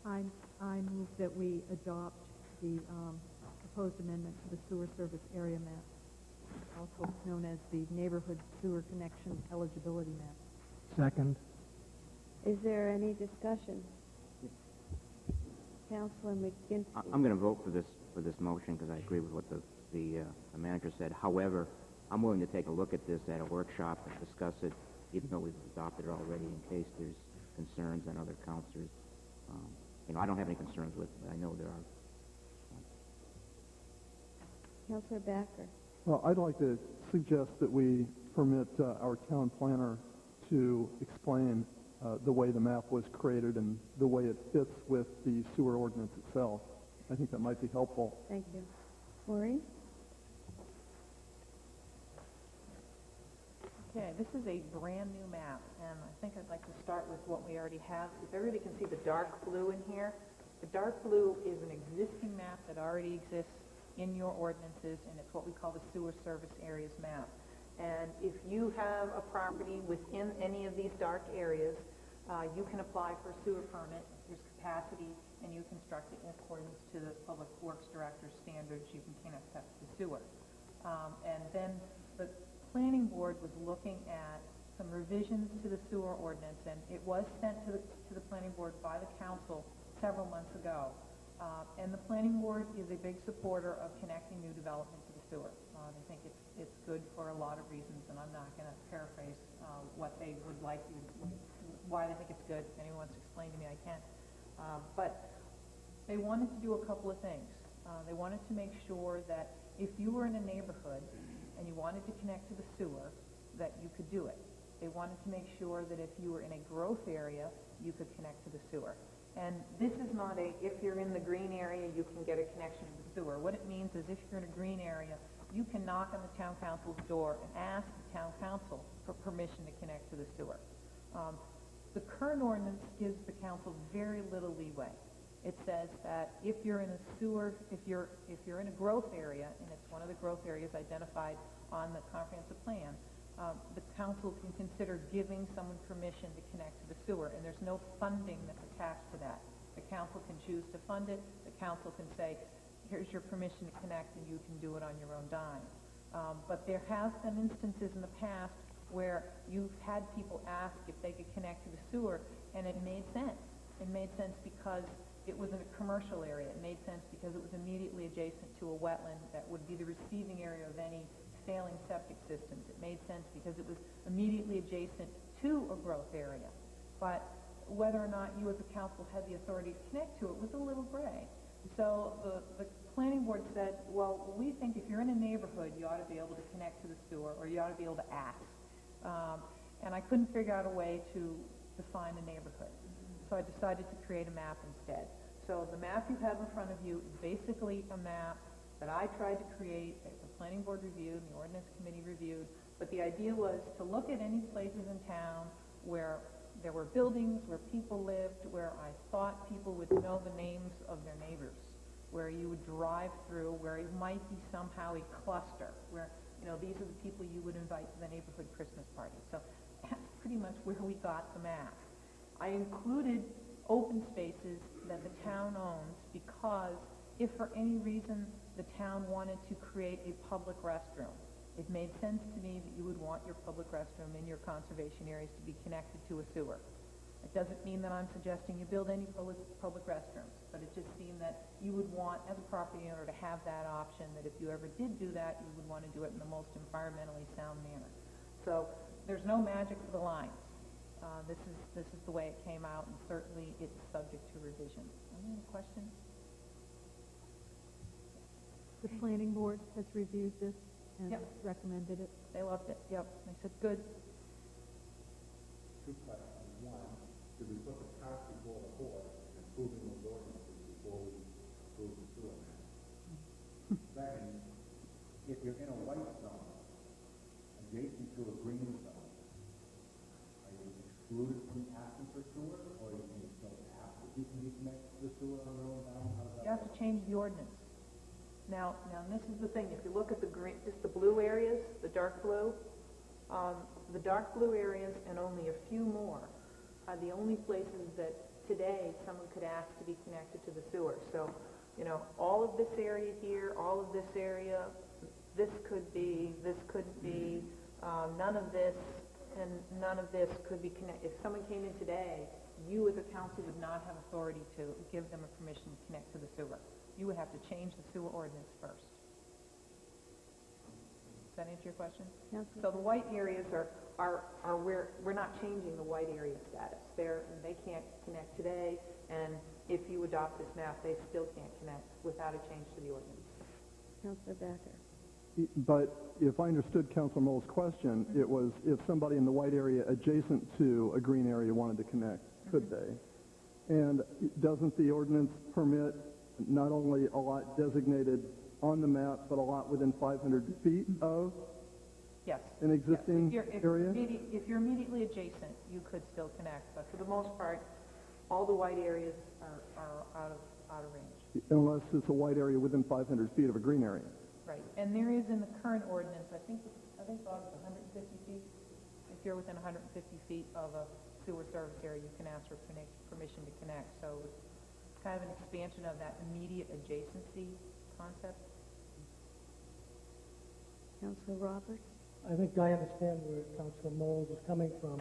I move that we adopt the proposed amendment to the sewer service area map, also known as the neighborhood sewer connection eligibility map. Second. Is there any discussion? Councilor McGinty? I'm going to vote for this motion because I agree with what the manager said. However, I'm willing to take a look at this at a workshop and discuss it, even though we've adopted it already, in case there's concerns on other councilors. I don't have any concerns with it, but I know there are. Councilor Backer? Well, I'd like to suggest that we permit our town planner to explain the way the map was created and the way it fits with the sewer ordinance itself. I think that might be helpful. Thank you. Maureen? Okay, this is a brand-new map, and I think I'd like to start with what we already have. If everybody can see the dark blue in here, the dark blue is an existing map that already exists in your ordinances, and it's what we call the sewer service areas map. And if you have a property within any of these dark areas, you can apply for a sewer permit. There's capacity, and you construct it in accordance to the Public Works Director's standards. You can connect up to the sewer. And then the Planning Board was looking at some revisions to the sewer ordinance, and it was sent to the Planning Board by the Council several months ago. And the Planning Board is a big supporter of connecting new development to the sewer. They think it's good for a lot of reasons, and I'm not going to paraphrase what they would like you, why they think it's good. If anyone wants to explain to me, I can. But they wanted to do a couple of things. They wanted to make sure that if you were in a neighborhood and you wanted to connect to the sewer, that you could do it. They wanted to make sure that if you were in a growth area, you could connect to the sewer. And this is not if you're in the green area, you can get a connection to the sewer. What it means is if you're in a green area, you can knock on the town council's door and ask the town council for permission to connect to the sewer. The current ordinance gives the council very little leeway. It says that if you're in a sewer, if you're in a growth area, and it's one of the growth areas identified on the comprehensive plan, the council can consider giving someone permission to connect to the sewer, and there's no funding that's attached to that. The council can choose to fund it. The council can say, here's your permission to connect, and you can do it on your own dime. But there have been instances in the past where you've had people ask if they could connect to the sewer, and it made sense. It made sense because it was in a commercial area. It made sense because it was immediately adjacent to a wetland that would be the receiving area of any failing septic systems. It made sense because it was immediately adjacent to a growth area. But whether or not you as a council had the authority to connect to it was a little gray. So the planning board said, well, we think if you're in a neighborhood, you ought to be able to connect to the sewer, or you ought to be able to ask. And I couldn't figure out a way to define a neighborhood. So I decided to create a map instead. So the map you have in front of you is basically a map that I tried to create, the planning board reviewed and the ordinance committee reviewed, but the idea was to look at any places in town where there were buildings, where people lived, where I thought people would know the names of their neighbors, where you would drive through, where it might be somehow a cluster, where, these are the people you would invite to the neighborhood Christmas party. So that's pretty much where we got the map. I included open spaces that the town owns because if for any reason the town wanted to create a public restroom, it made sense to me that you would want your public restroom in your conservation areas to be connected to a sewer. It doesn't mean that I'm suggesting you build any public restrooms, but it just seemed that you would want, as a property owner, to have that option, that if you ever did do that, you would want to do it in the most environmentally sound manner. So there's no magic to the lines. This is the way it came out, and certainly it's subject to revision. Any other questions? The planning board has reviewed this and Yep. recommended it. They loved it. Yep. They said good. Two questions. One, should we put the cart before the horse and approving those ordinances before we approve the sewer map? Second, if you're in a white zone adjacent to a green zone, are you excluded from asking for sewer, or you can still ask if you can be connected to the sewer on your own down? How does that You have to change the ordinance. Now, this is the thing. If you look at the green, just the blue areas, the dark blue areas, and only a few more are the only places that today someone could ask to be connected to the sewer. So, all of this area here, all of this area, this couldn't be, none of this, and none of this could be connected. If someone came in today, you as a council would not have authority to give them a permission to connect to the sewer. You would have to change the sewer ordinance first. Does that answer your question? Yes. So the white areas are where we're not changing the white area status. They can't connect today, and if you adopt this map, they still can't connect without a change to the ordinance. Councilor Backer. But if I understood Councilor Moll's question, it was if somebody in the white area adjacent to a green area wanted to connect, could they? And doesn't the ordinance permit not only a lot designated on the map, but a lot within 500 feet of Yes. an existing Yes. area? If you're immediately adjacent, you could still connect, but for the most part, all the white areas are out of range. Unless it's a white area within 500 feet of a green area. Right, and there is in the current ordinance, I think Bob, it's 150 feet. If you're within 150 feet of a sewer service area, you can ask for permission to connect. So it's kind of an expansion of that immediate adjacency concept. Councilor Roberts. I think I understand where Councilor Moles is coming from.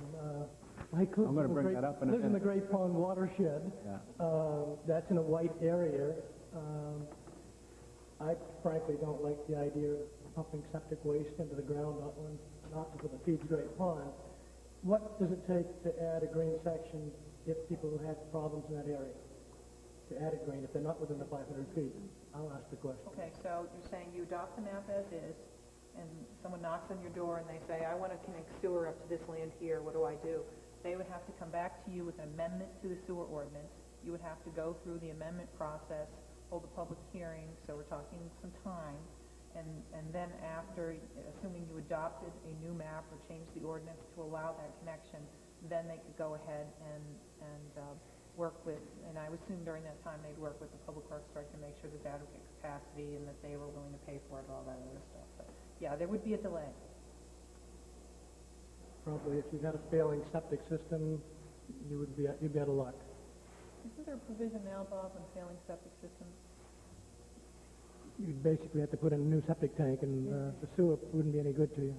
I'm going to bring that up in a lives in the minute. Great Pond watershed. Yeah. That's in a white area. I frankly don't like the idea of pumping septic waste into the ground, not because it feeds Great Pond. What does it take to add a green section if people have problems in that area? To add a green if they're not within the 500 feet? I'll ask the question. Okay, so you're saying you adopt the map as is, and someone knocks on your door and they say, I want to connect sewer up to this land here, what do I do? They would have to come back to you with an amendment to the sewer ordinance. You would have to go through the amendment process, hold a public hearing, so we're talking some time, and then after, assuming you adopted a new map or changed the ordinance to allow that connection, then they could go ahead and work with, and I would assume during that time they'd work with the Public Works Director to make sure there's adequate capacity and that they were willing to pay for it, all that other stuff. But yeah, there would be a delay. Probably if you had a failing septic system, you'd be out of luck. Isn't there a provision now, Bob, on failing septic systems? You'd basically have to put in a new septic tank, and the sewer wouldn't be any good to you.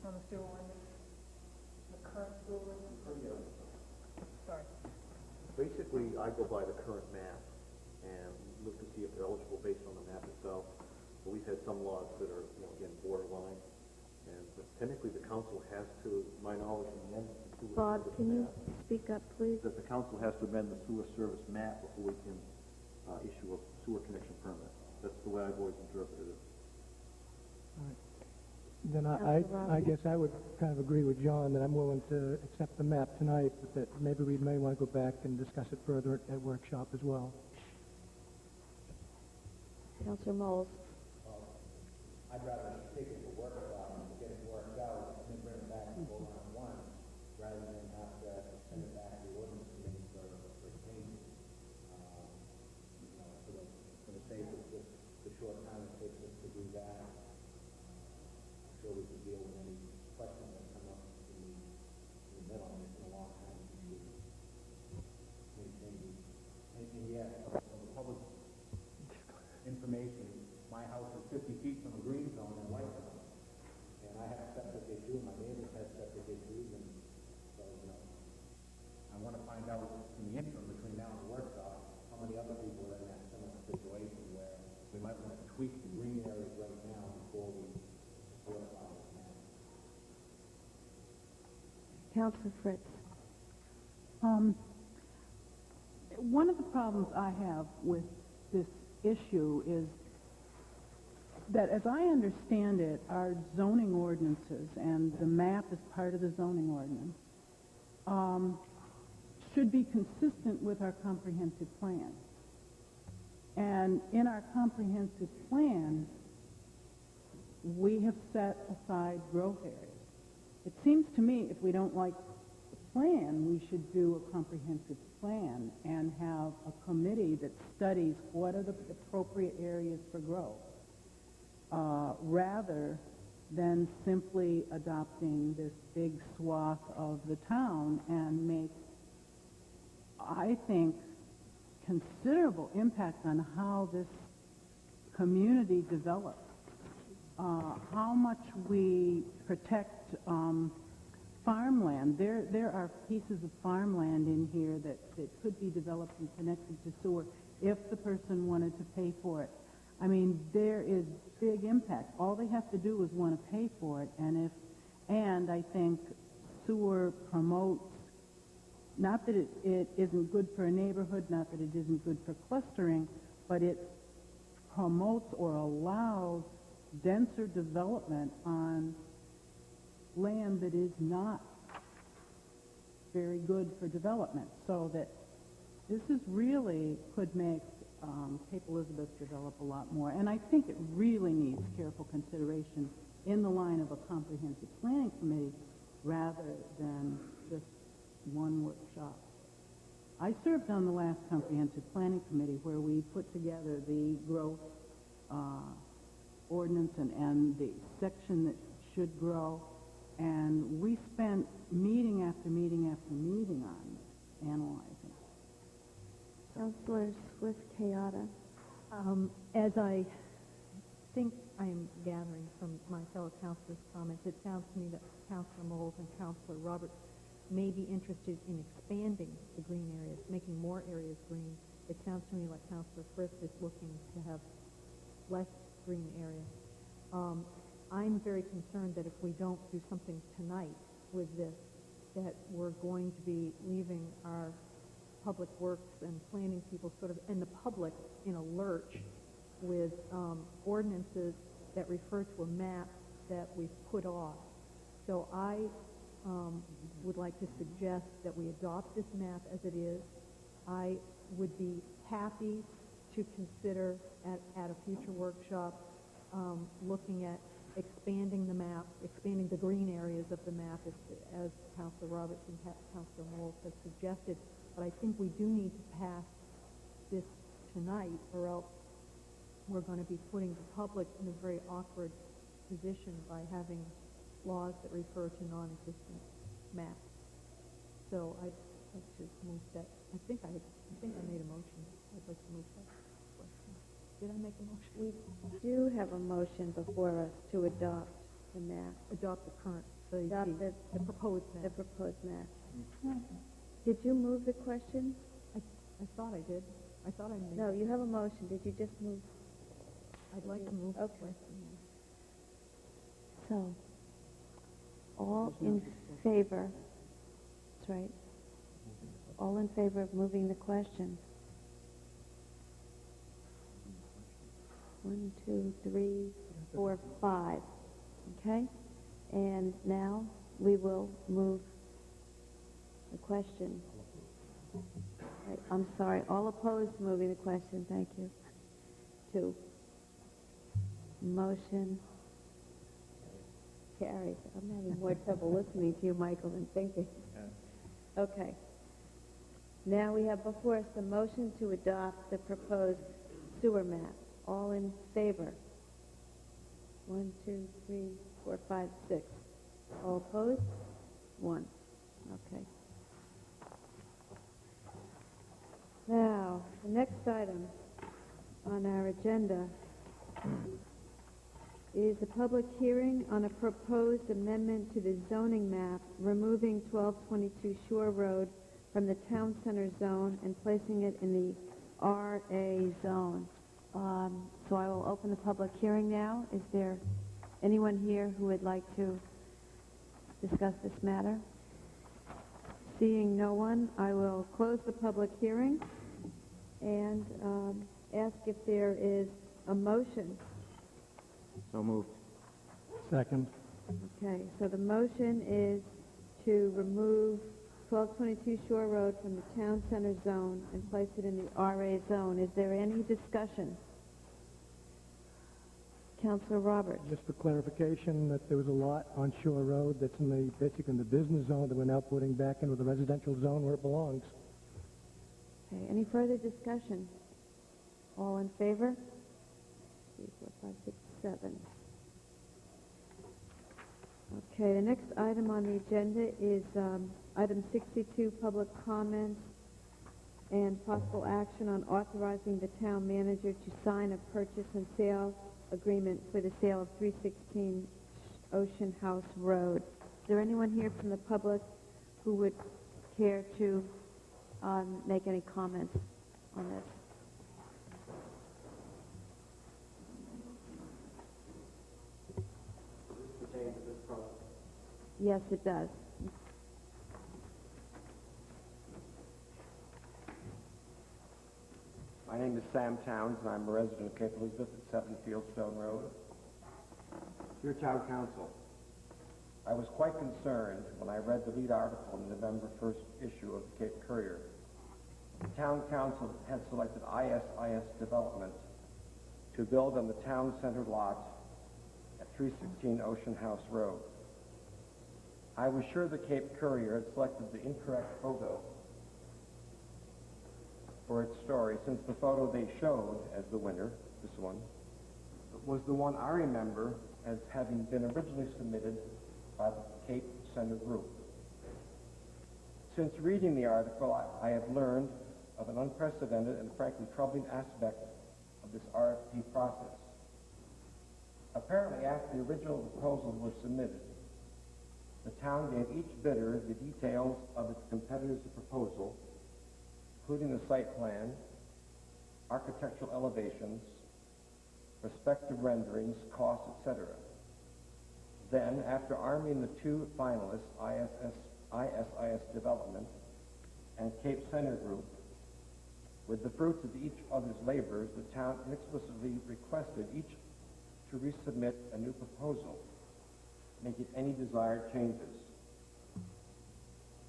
On the sewer ordinance? The current sewer ordinance? Sorry. Basically, I go by the current map and look to see if they're eligible based on the map itself. But we've had some lots that are, again, borderline. And but technically, the council has to, my knowledge, amend the sewer Bob, service can you map. speak up, please? That the council has to amend the sewer service map before we can issue a sewer connection permit. That's the way I've always interpreted it. Then Councilor I guess I would kind of agree with John that I'm willing to accept the map tonight, but that maybe we may want to go back and discuss it further at workshop as well. Councilor Moles. I'd rather take it to workshop and get it worked out and then bring it back and vote on it once, rather than have to send it back to the ordinance committee for changes. You know, for the sake of just the short time it takes us to do that, I'm sure we could deal with any questions that come up in the middle, and it's been a long time since we made changes. And yet, from the public information, my house is 50 feet from a green zone and white zone. And I have a septic issue, and my neighbors have septic issues, and so, you know, I want to find out in the interim between now and the workshop, how many other people are in that similar situation where we might want to tweak the green areas right now before we fortify this map. Councilor Fritz. One of the problems I have with this issue is that, as I understand it, our zoning ordinances, and the map is part of the zoning ordinance, should be consistent with our comprehensive plan. And in our comprehensive plan, we have set aside growth areas. It seems to me if we don't like the plan, we should do a comprehensive plan and have a committee that studies what are the appropriate areas for growth, rather than simply adopting this big swath of the town and make, I think, considerable impact on how this community develops. How much we protect farmland. There are pieces of farmland in here that could be developed and connected to sewer if the person wanted to pay for it. I mean, there is big impact. All they have to do is want to pay for it, and I think sewer promotes, not that it isn't good for a neighborhood, not that it isn't good for clustering, but it promotes or allows denser development on land that is not very good for development. So that this is really could make Cape Elizabeth develop a lot more. And I think it really needs careful consideration in the line of a comprehensive planning committee rather than just one workshop. I served on the last comprehensive planning committee where we put together the growth ordinance and the section that should grow, and we spent meeting after meeting after meeting on it, analyzing. Councilor Swift-Kayada. As I think I am gathering from my fellow councilors' comments, it sounds to me that Councilor Moles and Councilor Roberts may be interested in expanding the green areas, making more areas green. It sounds to me like Councilor Fritz is looking to have less green areas. I'm very concerned that if we don't do something tonight with this, that we're going to be leaving our public works and planning people sort of, and the public in a lurch with ordinances that refer to a map that we've put off. So I would like to suggest that we adopt this map as it is. I would be happy to consider at a future workshop looking at expanding the map, expanding the green areas of the map as Councilor Roberts and Councilor Moles have suggested. But I think we do need to pass this tonight, or else we're going to be putting the public in a very awkward position by having laws that refer to non-existent maps. So I'd like to move that. I think I made a motion. I'd like to move that question. Did I make a motion? We do have a motion before us to adopt the map. Adopt the current, Adopt the proposed map. The proposed map. Did you move the question? I thought I did. I thought I made. No, you have a motion. Did you just move? I'd like to move the Okay. question. So, all in favor? That's right. All in favor of moving the question? 1, 2, 3, 4, 5. Okay? And now we will move the question. Right, I'm sorry. All opposed to moving the question. Thank you. 2. Motion carries. I'm having more trouble listening to you, Michael, than thinking. Okay. Now we have before us the motion to adopt the proposed sewer map. All in favor? 1, 2, 3, 4, 5, 6. All opposed? 1. Okay. Now, the next item on our agenda is a public hearing on a proposed amendment to the zoning map, removing 1222 Shore Road from the town center zone and placing it in the RA zone. So I will open the public hearing now. Is there anyone here who would like to discuss this matter? Seeing no one, I will close the public hearing and ask if there is a motion. So moved. Second. Okay, so the motion is to remove 1222 Shore Road from the town center zone and place it in the RA zone. Is there any discussion? Councilor Roberts. Just for clarification, that there was a lot on Shore Road that's basically in the business zone that we're now putting back into the residential zone where it belongs. Okay, any further discussion? All in favor? 3, 4, 5, 6, 7. Okay, the next item on the agenda is item 62, public comments and possible action on authorizing the town manager to sign a purchase and sale agreement for the sale of 316 Ocean House Road. Is there anyone here from the public who would care to make any comments on this? Yes, it does. My name is Sam Towns, and I'm a resident of Cape Elizabeth at 7 Fieldstone Road. Dear Town Council, I was quite concerned when I read the lead article in the November 1st issue of the Cape Courier. The Town Council had selected ISIS Development to build on the town center lot at 316 Ocean House Road. I was sure the Cape Courier had selected the incorrect photo for its story, since the photo they showed as the winner, this one, was the one I remember as having been originally submitted by the Cape Center Group. Since reading the article, I have learned of an unprecedented and frankly troubling aspect of this RFP process. Apparently, after the original proposal was submitted, the town gave each bidder the details of its competitor's proposal, including the site plan, architectural elevations, respective renderings, costs, etc. Then, after arming the two finalists, ISIS Development and Cape Center Group, with the fruits of each other's labors, the town inexplicably requested each to resubmit a new proposal, making any desired changes.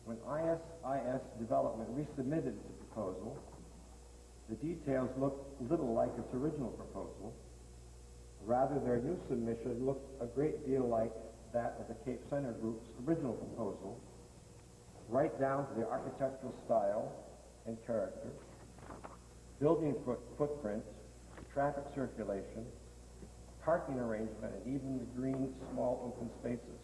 When ISIS Development resubmitted its proposal, the details looked little like its original proposal. Rather, their new submission looked a great deal like that of the Cape Center Group's original proposal, right down to the architectural style and character, building footprint, traffic circulation, parking arrangement, and even the green small open spaces.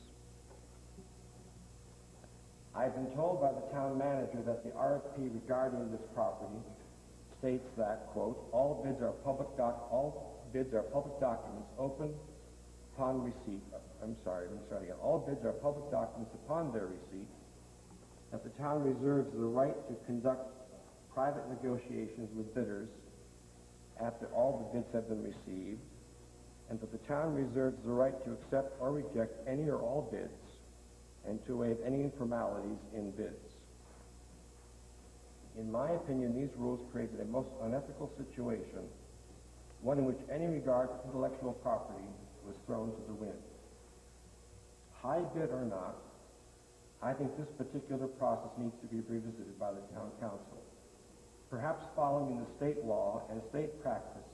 I've been told by the town manager that the RFP regarding this property states that, quote, all bids are public documents open upon receipt. All bids are public documents upon their receipt, that the town reserves the right to conduct private negotiations with bidders after all the bids have been received, and that the town reserves the right to accept or reject any or all bids and to waive any informalities in bids. In my opinion, these rules created a most unethical situation, one in which any regard for intellectual property was thrown to the wind. High bid or not, I think this particular process needs to be revisited by the town council, perhaps following the state law and state practice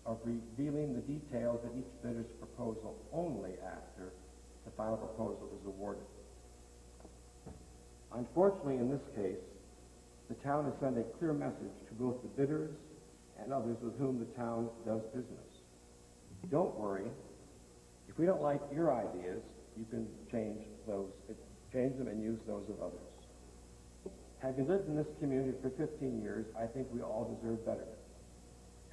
of revealing the details of each bidder's proposal only after the final proposal is awarded. Unfortunately, in this case, the town has sent a clear message to both the bidders and others with whom the town does business. Don't worry. If we don't like your ideas, you can change them and use those of others. Having lived in this community for 15 years, I think we all deserve better.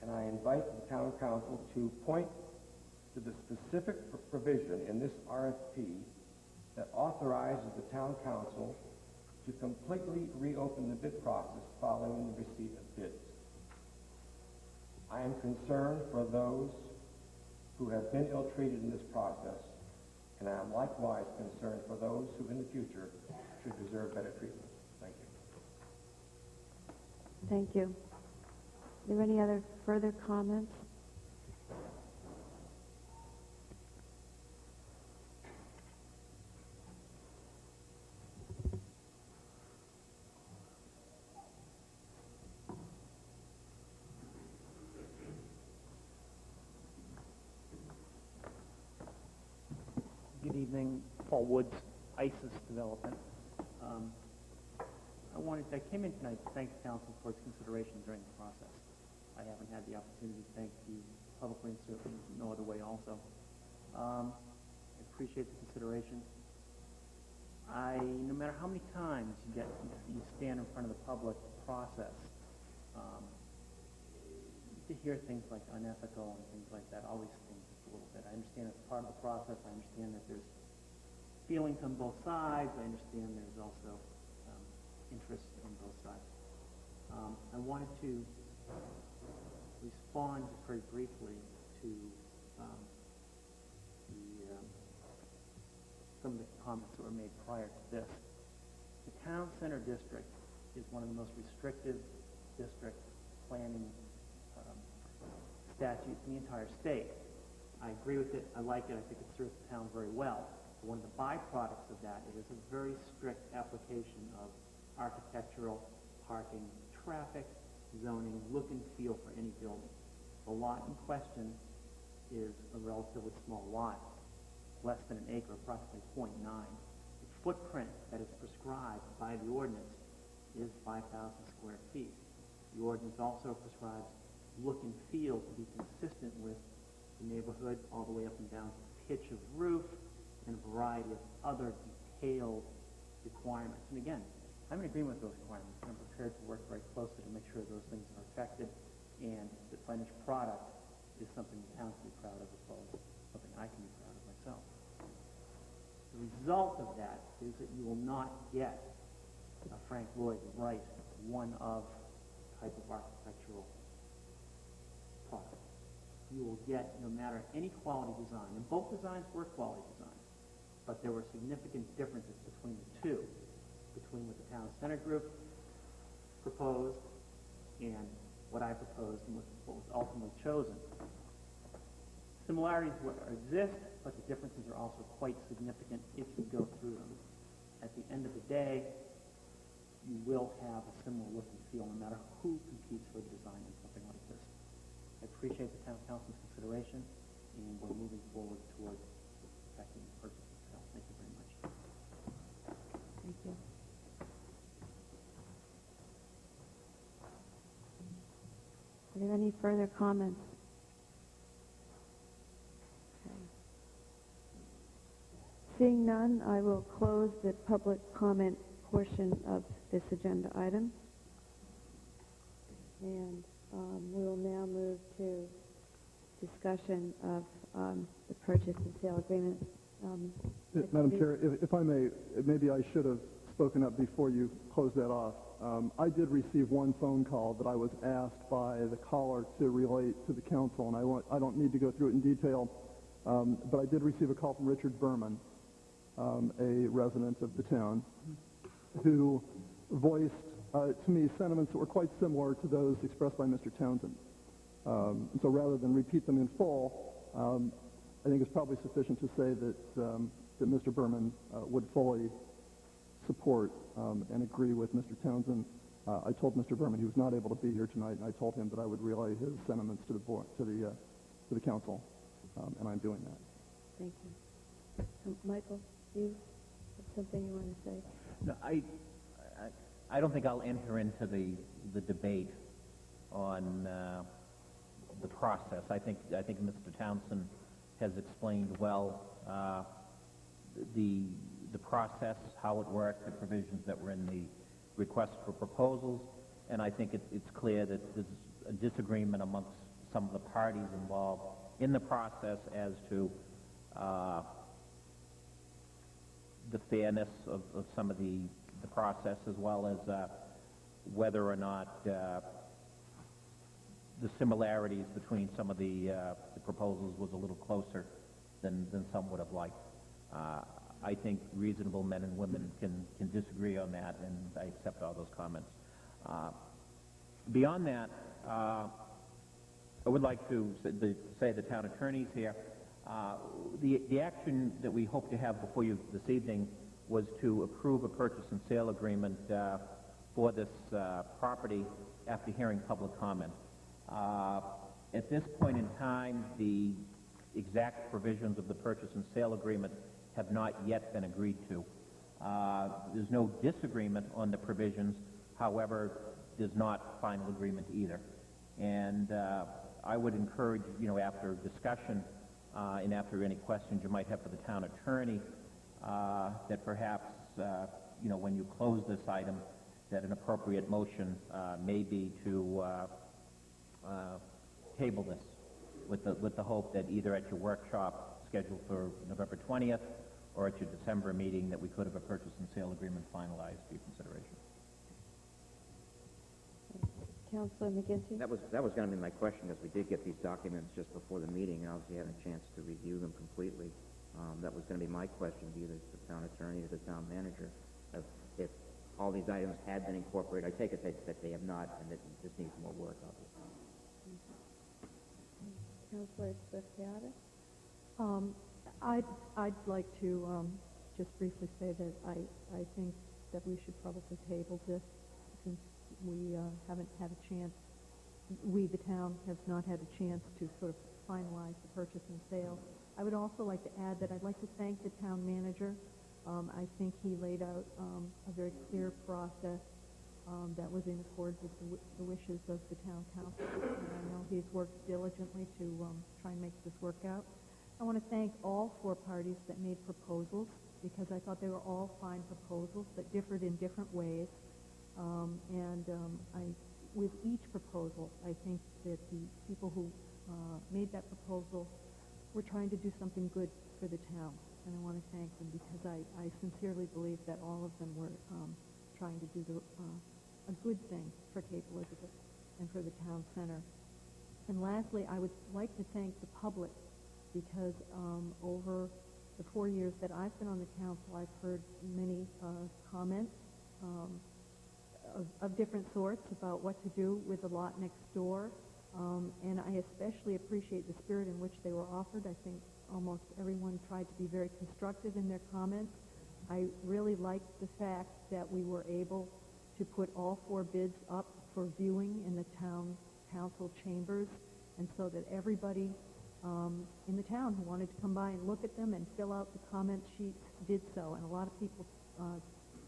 And I invite the town council to point to the specific provision in this RFP that authorizes the town council to completely reopen the bid process following the receipt of bids. I am concerned for those who have been ill-treated in this process, and I am likewise concerned for those who in the future should deserve better treatment. Thank you. Thank you. Are there any other further comments? Good evening, Paul Woods, ISIS Development. I came in tonight to thank the council for its consideration during the process. I haven't had the opportunity to thank you publicly, and certainly no other way also. I appreciate the consideration. No matter how many times you stand in front of the public process, to hear things like unethical and things like that always stings just a little bit. I understand it's part of the process. I understand that there's feelings on both sides. I understand there's also interest on both sides. I wanted to respond just very briefly to some of the comments that were made prior to this. The town center district is one of the most restrictive district planning statutes in the entire state. I agree with it. I like it. I think it serves the town very well. But one of the byproducts of that is a very strict application of architectural, parking, traffic, zoning, look and feel for any building. The lot in question is a relatively small lot, less than an acre, approximately 0.9. The footprint that is prescribed by the ordinance is 5,000 square feet. The ordinance also prescribes look and feel to be consistent with the neighborhood all the way up and down to the pitch of roof and a variety of other detailed requirements. And again, I'm in agreement with those requirements. I'm prepared to work very closely to make sure those things are effective and the finished product is something the town can be proud of as well as something I can be proud of myself. The result of that is that you will not get a Frank Lloyd Wright one-of type of architectural product. You will get, no matter any quality design, and both designs were quality designs, but there were significant differences between the two, between what the town center group proposed and what I proposed and what was ultimately chosen. Similarities exist, but the differences are also quite significant if you go through them. At the end of the day, you will have a similar look and feel no matter who competes for the design in something like this. I appreciate the town council's consideration, and we're moving forward toward effecting the purchase and sale. Thank you very much. Thank you. Are there any further comments? Okay. Seeing none, I will close the public comment portion of this agenda item. And we will now move to discussion of the purchase and sale agreement. Madam Chair, if I may, maybe I should have spoken up before you closed that off. I did receive one phone call that I was asked by the caller to relate to the council, and I don't need to go through it in detail, but I did receive a call from Richard Berman, a resident of the town, who voiced to me sentiments that were quite similar to those expressed by Mr. Townsend. So rather than repeat them in full, I think it's probably sufficient to say that Mr. Berman would fully support and agree with Mr. Townsend. I told Mr. Berman he was not able to be here tonight, and I told him that I would relay his sentiments to the council, and I'm doing that. Thank you. Michael, you have something you want to say? No, I don't think I'll enter into the debate on the process. I think Mr. Townsend has explained well the process, how it worked, the provisions that were in the request for proposals, and I think it's clear that there's a disagreement amongst some of the parties involved in the process as to the fairness of some of the process, as well as whether or not the similarities between some of the proposals was a little closer than some would have liked. I think reasonable men and women can disagree on that, and I accept all those comments. Beyond that, I would like to say the town attorneys here, the action that we hope to have before you this evening was to approve a purchase and sale agreement for this property after hearing public comment. At this point in time, the exact provisions of the purchase and sale agreement have not yet been agreed to. There's no disagreement on the provisions, however, there's not final agreement either. And I would encourage, after discussion and after any questions you might have for the town attorney, that perhaps, when you close this item, that an appropriate motion may be to table this with the hope that either at your workshop scheduled for November 20th or at your December meeting that we could have a purchase and sale agreement finalized for your consideration. Councilor McGinty? That was going to be my question, because we did get these documents just before the meeting, and obviously had a chance to review them completely. That was going to be my question, either to the town attorney or the town manager, if all these items had been incorporated. I take it that they have not, and that this needs more work, obviously. Councilor Swift-Piata? I'd like to just briefly say that I think that we should probably table this, since we haven't had a chance, we, the town, have not had a chance to sort of finalize the purchase and sale. I would also like to add that I'd like to thank the town manager. I think he laid out a very clear process that was in accord with the wishes of the town council. And I know he's worked diligently to try and make this work out. I want to thank all four parties that made proposals, because I thought they were all fine proposals that differed in different ways. With each proposal, I think that the people who made that proposal were trying to do something good for the town. And I want to thank them, because I sincerely believe that all of them were trying to do a good thing for Cape Elizabeth and for the town center. And lastly, I would like to thank the public, because over the 4 years that I've been on the council, I've heard many comments of different sorts about what to do with the lot next door. And I especially appreciate the spirit in which they were offered. I think almost everyone tried to be very constructive in their comments. I really liked the fact that we were able to put all four bids up for viewing in the town council chambers, and so that everybody in the town who wanted to come by and look at them and fill out the comment sheets did so. And a lot of people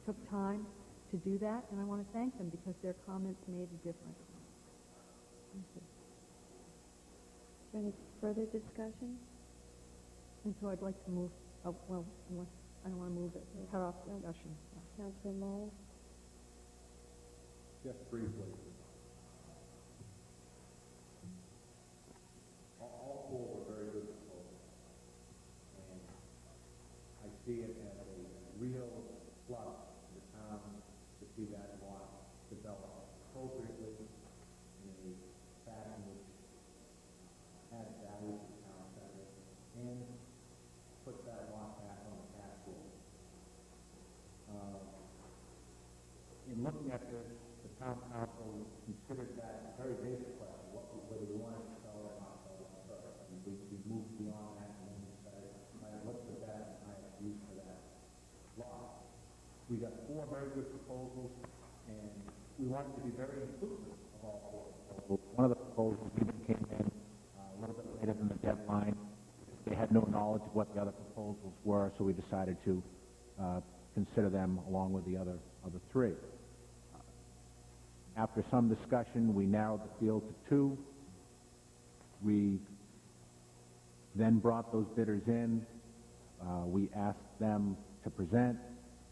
took time to do that, and I want to thank them, because their comments made a difference. Thank you. Is there any further discussion? And so I'd like to move, unless I don't want to move it, cut off discussion. Councilor Moll? Just briefly. All four were very good proposals, and I see it as a real plus to the town to see that lot develop appropriately in a fashion which adds value to the town center and puts that lot back on the tax roll. In looking at this, the town council considered that a very basic question, whether we wanted to sell or not sell it first. And we moved beyond that and then decided, what's the best and highest use for that lot? We got four very good proposals, and we wanted to be very inclusive of all four proposals. One of the proposals even came in a little bit later than the deadline. They had had no knowledge of what the other proposals were, so we decided to consider them along with the other three. After some discussion, we narrowed the field to two. We then brought those bidders in. We asked them to present.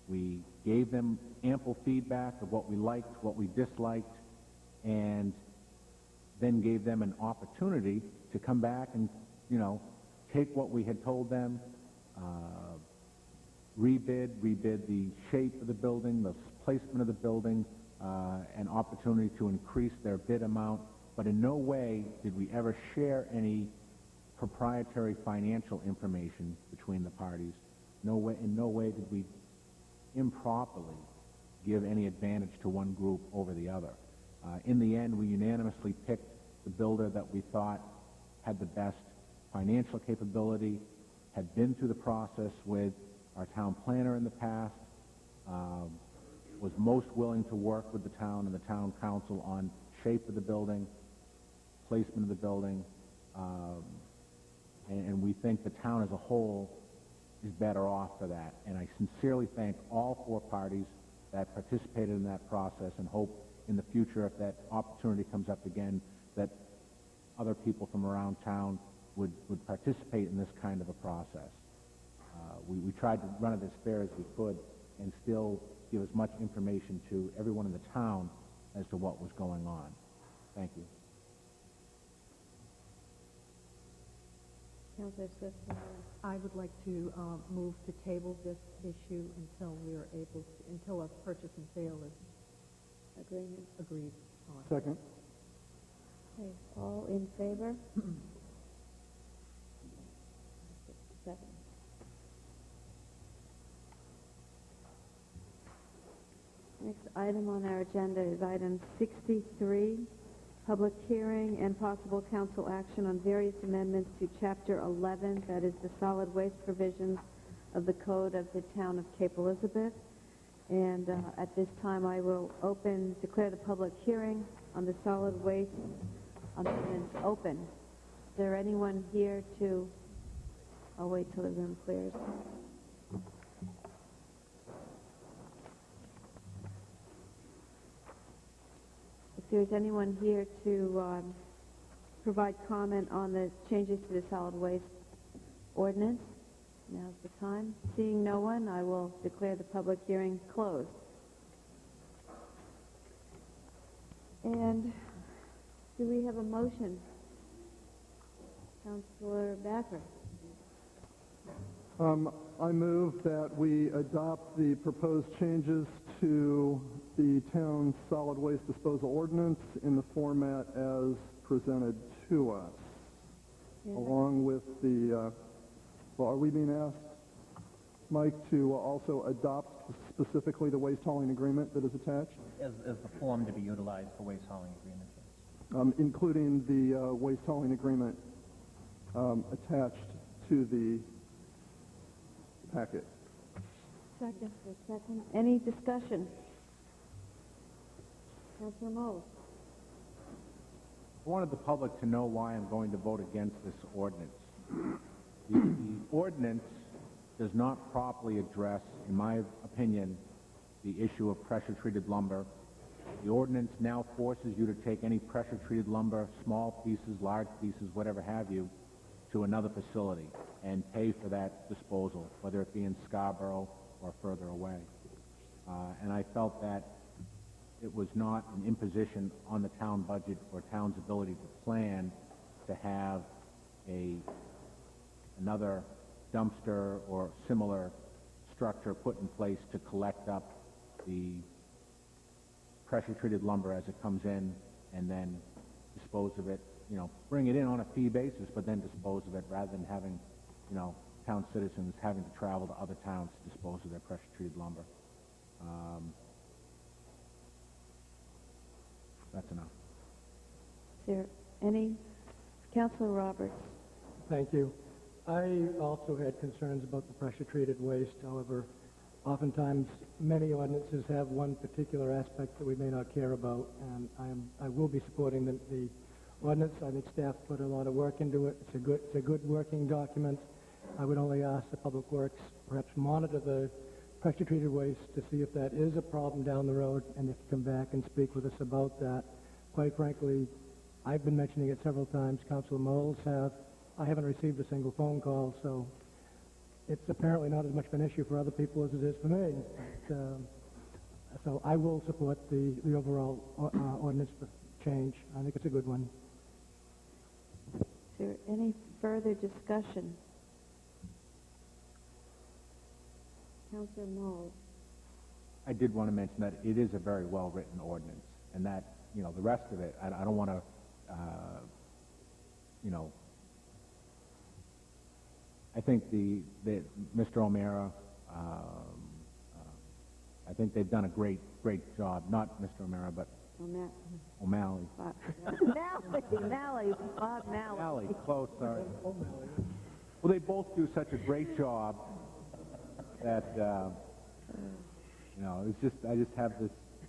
We gave them ample feedback of what we liked, what we disliked, and then gave them an opportunity to come back and, take what we had told them, rebid the shape of the building, the placement of the building, an opportunity to increase their bid amount, but in no way did we ever share any proprietary financial information between the parties. In no way did we improperly give any advantage to one group over the other. In the end, we unanimously picked the builder that we thought had the best financial capability, had been through the process with our town planner in the past, was most willing to work with the town and the town council on shape of the building, placement of the building, and we think the town as a whole is better off for that. And I sincerely thank all four parties that participated in that process and hope in the future, if that opportunity comes up again, that other people from around town would participate in this kind of a process. We tried to run it as fair as we could and still give as much information to everyone in the town as to what was going on. Thank you. Councilor Swift? I would like to move to table this issue until a purchase and sale is agreed on. Second. Okay, all in favor? 7. Next item on our agenda is item 63, public hearing and possible council action on various amendments to Chapter 11, that is the solid waste provisions of the Code of the Town of Cape Elizabeth. And at this time, I will declare the public hearing on the solid waste amendments open. Is there anyone here to... I'll wait till the room clears. If there's anyone here to provide comment on the changes to the solid waste ordinance, now's the time. Seeing no one, I will declare the public hearing closed. And do we have a motion? Councilor Backer. I move that we adopt the proposed changes to the town's solid waste disposal ordinance in the format as presented to us, along with the, are we being asked, Mike, to also adopt specifically the waste hauling agreement that is attached? As the form to be utilized for waste hauling agreements. Including the waste hauling agreement attached to the packet. Second. Any discussion? Councilor Moe. I wanted the public to know why I'm going to vote against this ordinance. The ordinance does not properly address, in my opinion, the issue of pressure-treated lumber. The ordinance now forces you to take any pressure-treated lumber, small pieces, large pieces, whatever have you, to another facility and pay for that disposal, whether it be in Scarborough or further away. And I felt that it was not an imposition on the town budget or town's ability to plan to have another dumpster or similar structure put in place to collect up the pressure-treated lumber as it comes in and then dispose of it, bring it in on a fee basis, but then dispose of it rather than having, town citizens having to travel to other towns to dispose of their pressure-treated lumber. That's enough. Is there any? Councilor Roberts. Thank you. I also had concerns about the pressure-treated waste. However, oftentimes many ordinances have one particular aspect that we may not care about, and I will be supporting the ordinance. I think staff put a lot of work into it. It's a good working document, I would only ask the Public Works perhaps monitor the pressure-treated waste to see if that is a problem down the road, and if you come back and speak with us about that. Quite frankly, I've been mentioning it several times, Councilor Moles have. I haven't received a single phone call, so it's apparently not as much of an issue for other people as it is for me. But, so I will support the overall ordinance change. I think it's a good one. Is there any further discussion? Councilor Moles. I did want to mention that it is a very well-written ordinance, and that, you know, the rest of it, I don't want to, you know, I think Mr. O'Meara, I think they've done a great job. Not Mr. O'Meara, but O'Malley. Malley, Bob Malley. Malley, close, sorry. Well, they both do such a great job that, you know, it's just, I just have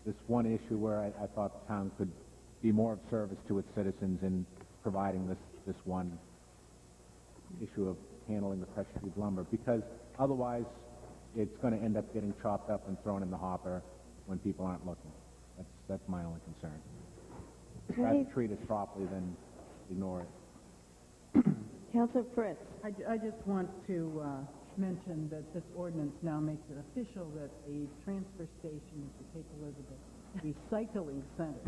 this one issue where I thought the town could be more of service to its citizens in providing this one issue of handling the pressure-treated lumber, because otherwise it's going to end up getting chopped up and thrown in the hopper when people aren't looking. That's my only concern. Rather treat it properly than ignore it. Councilor Fritz. I just want to mention that this ordinance now makes it official that the transfer station is the Cape Elizabeth Recycling Center.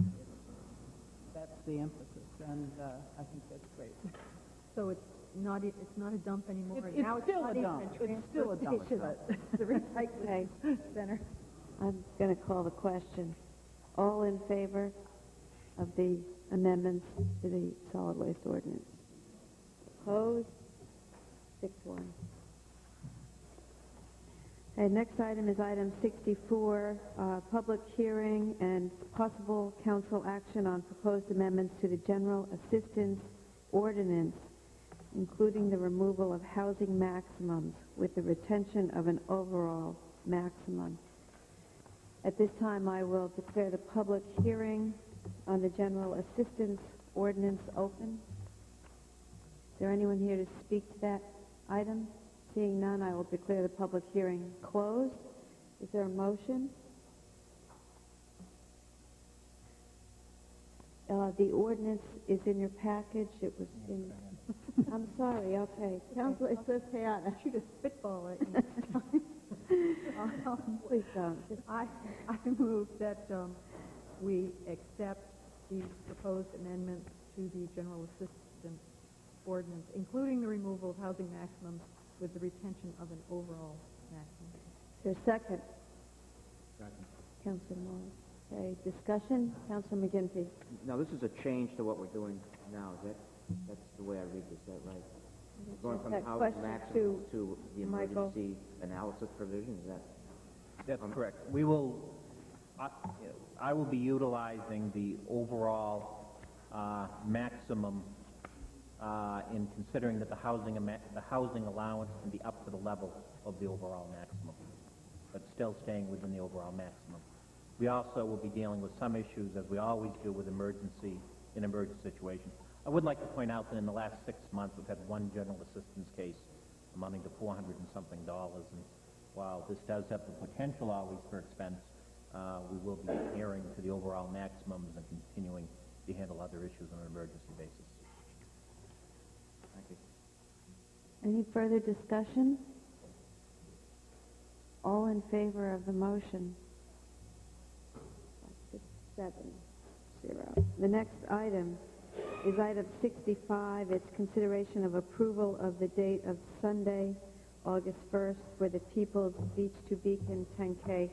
That's the emphasis, and I think that's great. So it's not a dump anymore. It's Now still not a even dump. It's transfer still a dump, station. but- It's the recycling center. I'm going to call the question. All in favor of the amendments to the solid waste ordinance? Opposed? 6-1. Okay, next item is item 64, public hearing and possible council action on proposed amendments to the general assistance ordinance, including the removal of housing maximums with the retention of an overall maximum. At this time, I will declare the public hearing on the general assistance ordinance open. Is there anyone here to speak to that item? Seeing none, I will declare the public hearing closed. Is there a motion? The ordinance is in your package. It was in... I'm sorry, okay. Council, it says Tayana. Shoot a spitball at you. Please don't. I move that we accept the proposed amendments to the general assistance ordinance, including the removal of housing maximums with the retention of an overall maximum. Is there a second? Second. Councilor Moore. Okay, discussion? Councilor McGinty. Now, this is a change to what we're doing now, is that? That's the way I read this, is that right? Going from that housing question maximums to the Michael. emergency analysis provision, is that? That's correct. We will, I will be utilizing the overall maximum in considering that the housing allowance can be up to the level of the overall maximum, but still staying within the overall maximum. We also will be dealing with some issues, as we always do with emergency situations. I would like to point out that in the last 6 months, we've had one general assistance case amounting to $400 and something, and while this does have the potential always for expense, we will be adhering to the overall maximums and continuing to handle other issues on an emergency basis. Thank you. Any further discussion? All in favor of the motion? 7-0. The next item is item 65. It's consideration of approval of the date of Sunday, August 1st, for the People's Beach to Beacon 10K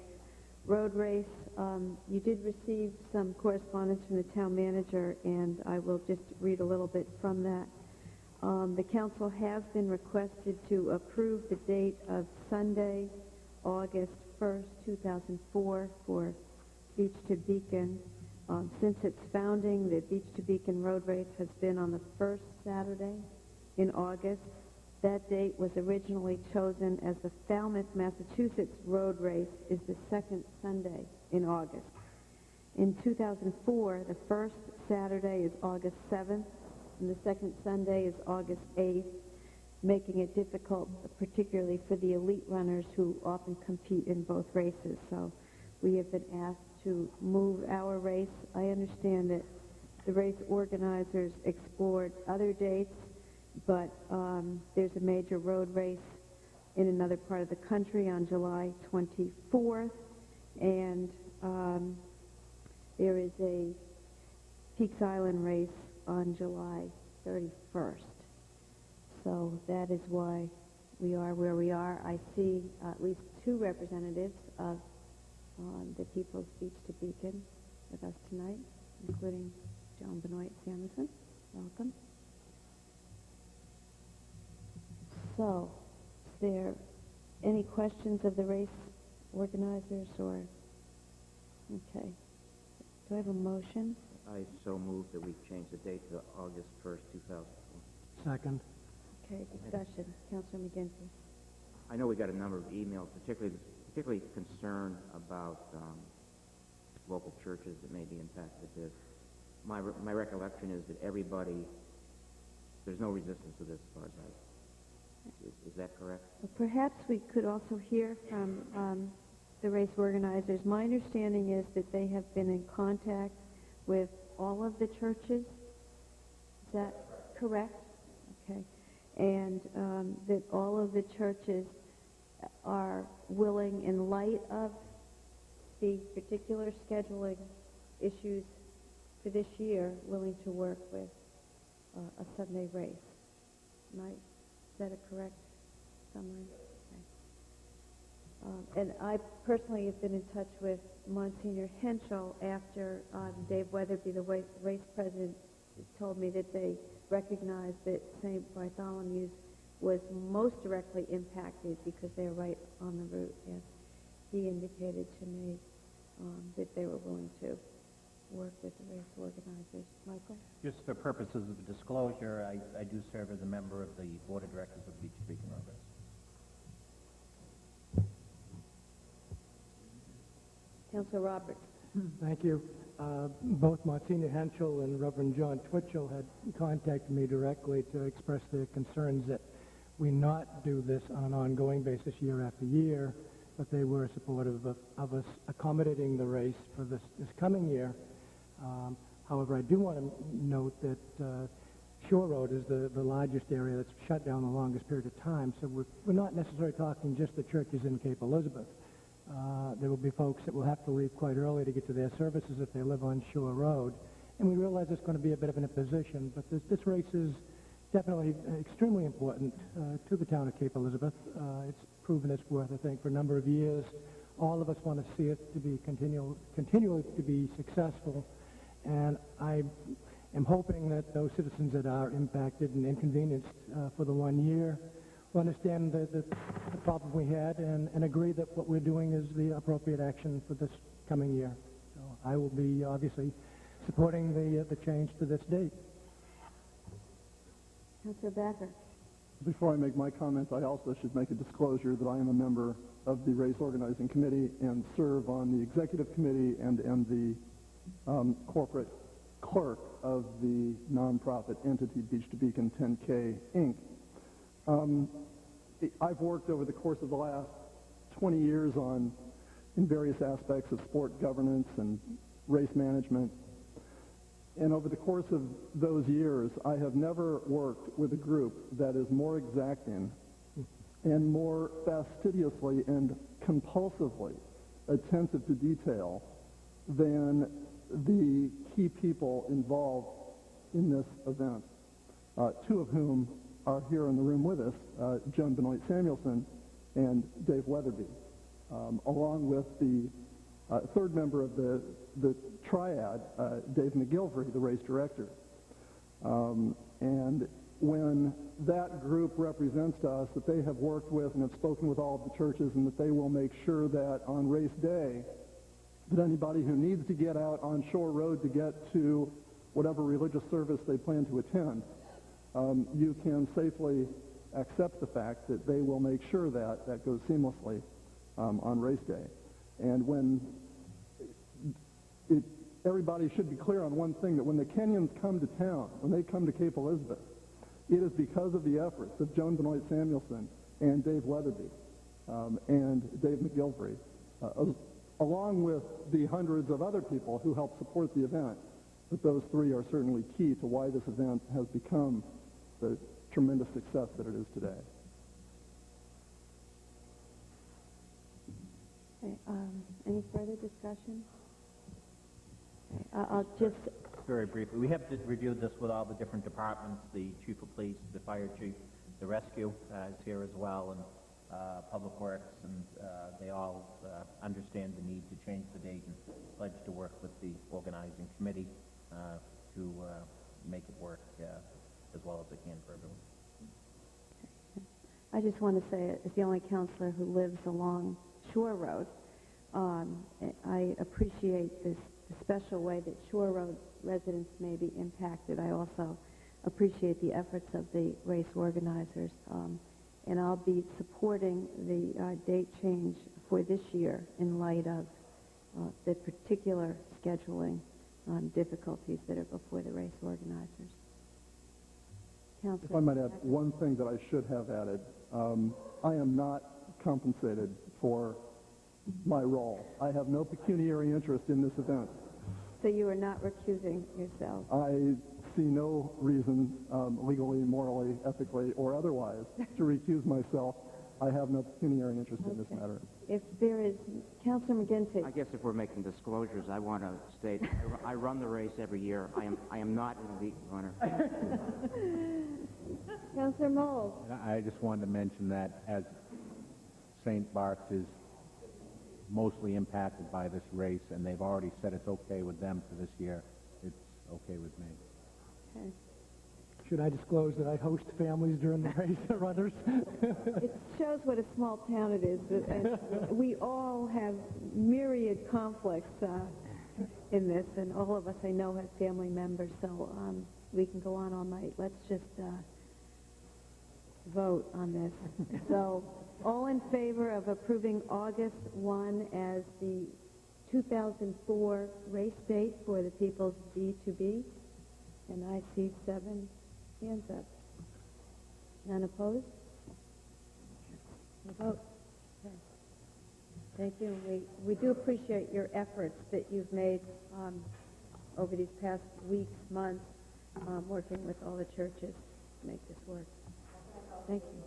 road race. You did receive some correspondence from the town manager, and I will just read a little bit from that. The council has been requested to approve the date of Sunday, August 1st, 2004 for Beach to Beacon. Since its founding, the Beach to Beacon road race has been on the first Saturday in August. That date was originally chosen as the Falmouth, Massachusetts road race is the second Sunday in August. In 2004, the first Saturday is August 7th, and the second Sunday is August 8th. making it difficult, particularly for the elite runners who often compete in both races. So we have been asked to move our race. I understand that the race organizers explored other dates, but there's a major road race in another part of the country on July 24th, and there is a Peaks Island race on July 31st. So that is why we are where we are. I see at least two representatives of the People's Beach to Beacon with us tonight, including John Benoit Samuelson. Welcome. So, is there any questions of the race organizers or... Okay. Do I have a motion? I so move that we change the date to August 1st, 2004. Second. Okay, discussion. Councilor McGinty. I know we got a number of emails, particularly concern about local churches that may be impacted. My recollection is that there's no resistance to this as far as is that correct? Perhaps we could also hear from the race organizers. My understanding is that they have been in contact with all of the churches. Is that correct? Okay. And that all of the churches are willing, in light of the particular scheduling issues for this year, willing to work with a Sunday race. Is that a correct summary? Okay. And I personally have been in touch with Monsignor Henschel after Dave Weatherby, the race president, told me that they recognized that St. Bartholomew's was most directly impacted because they're right on the route. And he indicated to me that they were willing to work with the race organizers. Michael? Just for purposes of disclosure, I do serve as a member of the Board of Directors of Beach Beacon Road Race. Councilor Roberts. Thank you. Both Monsignor Henschel and Reverend John Twitchell had contacted me directly to express their concerns that we not do this on an ongoing basis year after year, but they were supportive of us accommodating the race for this coming year. However, I do want to note that Shore Road is the largest area that's shut down the longest period of time, so we're not necessarily talking just the churches in Cape Elizabeth. There will be folks that will have to leave quite early to get to their services if they live on Shore Road, and we realize it's going to be a bit of an imposition, but this race is definitely extremely important to the town of Cape Elizabeth. It's proven its worth, I think, for a number of years. All of us want to see it to be continually to be successful, and I am hoping that those citizens that are impacted and inconvenienced for the 1 year will understand the problem we had and agree that what we're doing is the appropriate action for this coming year. So I will be obviously supporting the change to this date. Councilor Backer. Before I make my comments, I also should make a disclosure that I am a member of the race organizing committee and serve on the executive committee and am the corporate clerk of the nonprofit entity Beach to Beacon 10K Inc. I've worked over the course of the last 20 years in various aspects of sport governance and race management. And over the course of those years, I have never worked with a group that is more exacting and more fastidiously and compulsively attentive to detail than the key people involved in this event, two of whom are here in the room with us, Joan Benoit Samuelson and Dave Weatherby, along with the third member of the triad, Dave McGilvery, the race director. And when that group represents to us that they have worked with and have spoken with all of the churches and that they will make sure that on race day, that anybody who needs to get out on Shore Road to get to whatever religious service they plan to attend, you can safely accept the fact that they will make sure that that goes seamlessly on race day. And everybody should be clear on one thing, that when the Kenyans come to town, when they come to Cape Elizabeth, It is because of the efforts of Joan Benoit Samuelson and Dave Weatherby and Dave McGilvery, along with the hundreds of other people who helped support the event, that those three are certainly key to why this event has become the tremendous success that it is today. Okay, any further discussion? Okay, I'll just... Very briefly, we have reviewed this with all the different departments, the chief of police, the fire chief, the rescue is here as well, and public works, and they all understand the need to change the date and pledge to work with the organizing committee to make it work as well as it can for everyone. I just want to say, as the only counselor who lives along Shore Road, I appreciate the special way that Shore Road residents may be impacted. I also appreciate the efforts of the race organizers, and I'll be supporting the date change for this year in light of the particular scheduling difficulties that are before the race organizers. Councilor, if I might add one thing that I should have added, I am not compensated for my role. I have no pecuniary interest in this event. so you are not recusing yourself? I see no reason, legally, morally, ethically, or otherwise, to recuse myself. I have no pecuniary interest in this matter. If there is, Councilor McGinty. I guess if we're making disclosures, I want to state I run the race every year. I am not an elite runner. Councilor Moles. I just wanted to mention that as St. Bart's is mostly impacted by this race, and they've already said it's okay with them for this year, it's okay with me. Okay. Should I disclose that I host families during the race, runners? It shows what a small town it is, and we all have myriad conflicts in this, and all of us I know have family members, so we can go on all night. Let's just vote on this. So, all in favor of approving August 1 as the 2004 race date for the People's D2B? And I see 7 hands up. None opposed? A vote. Okay. Thank you. We do appreciate your efforts that you've made over these past weeks, months, working with all the churches to make this work. Thank you.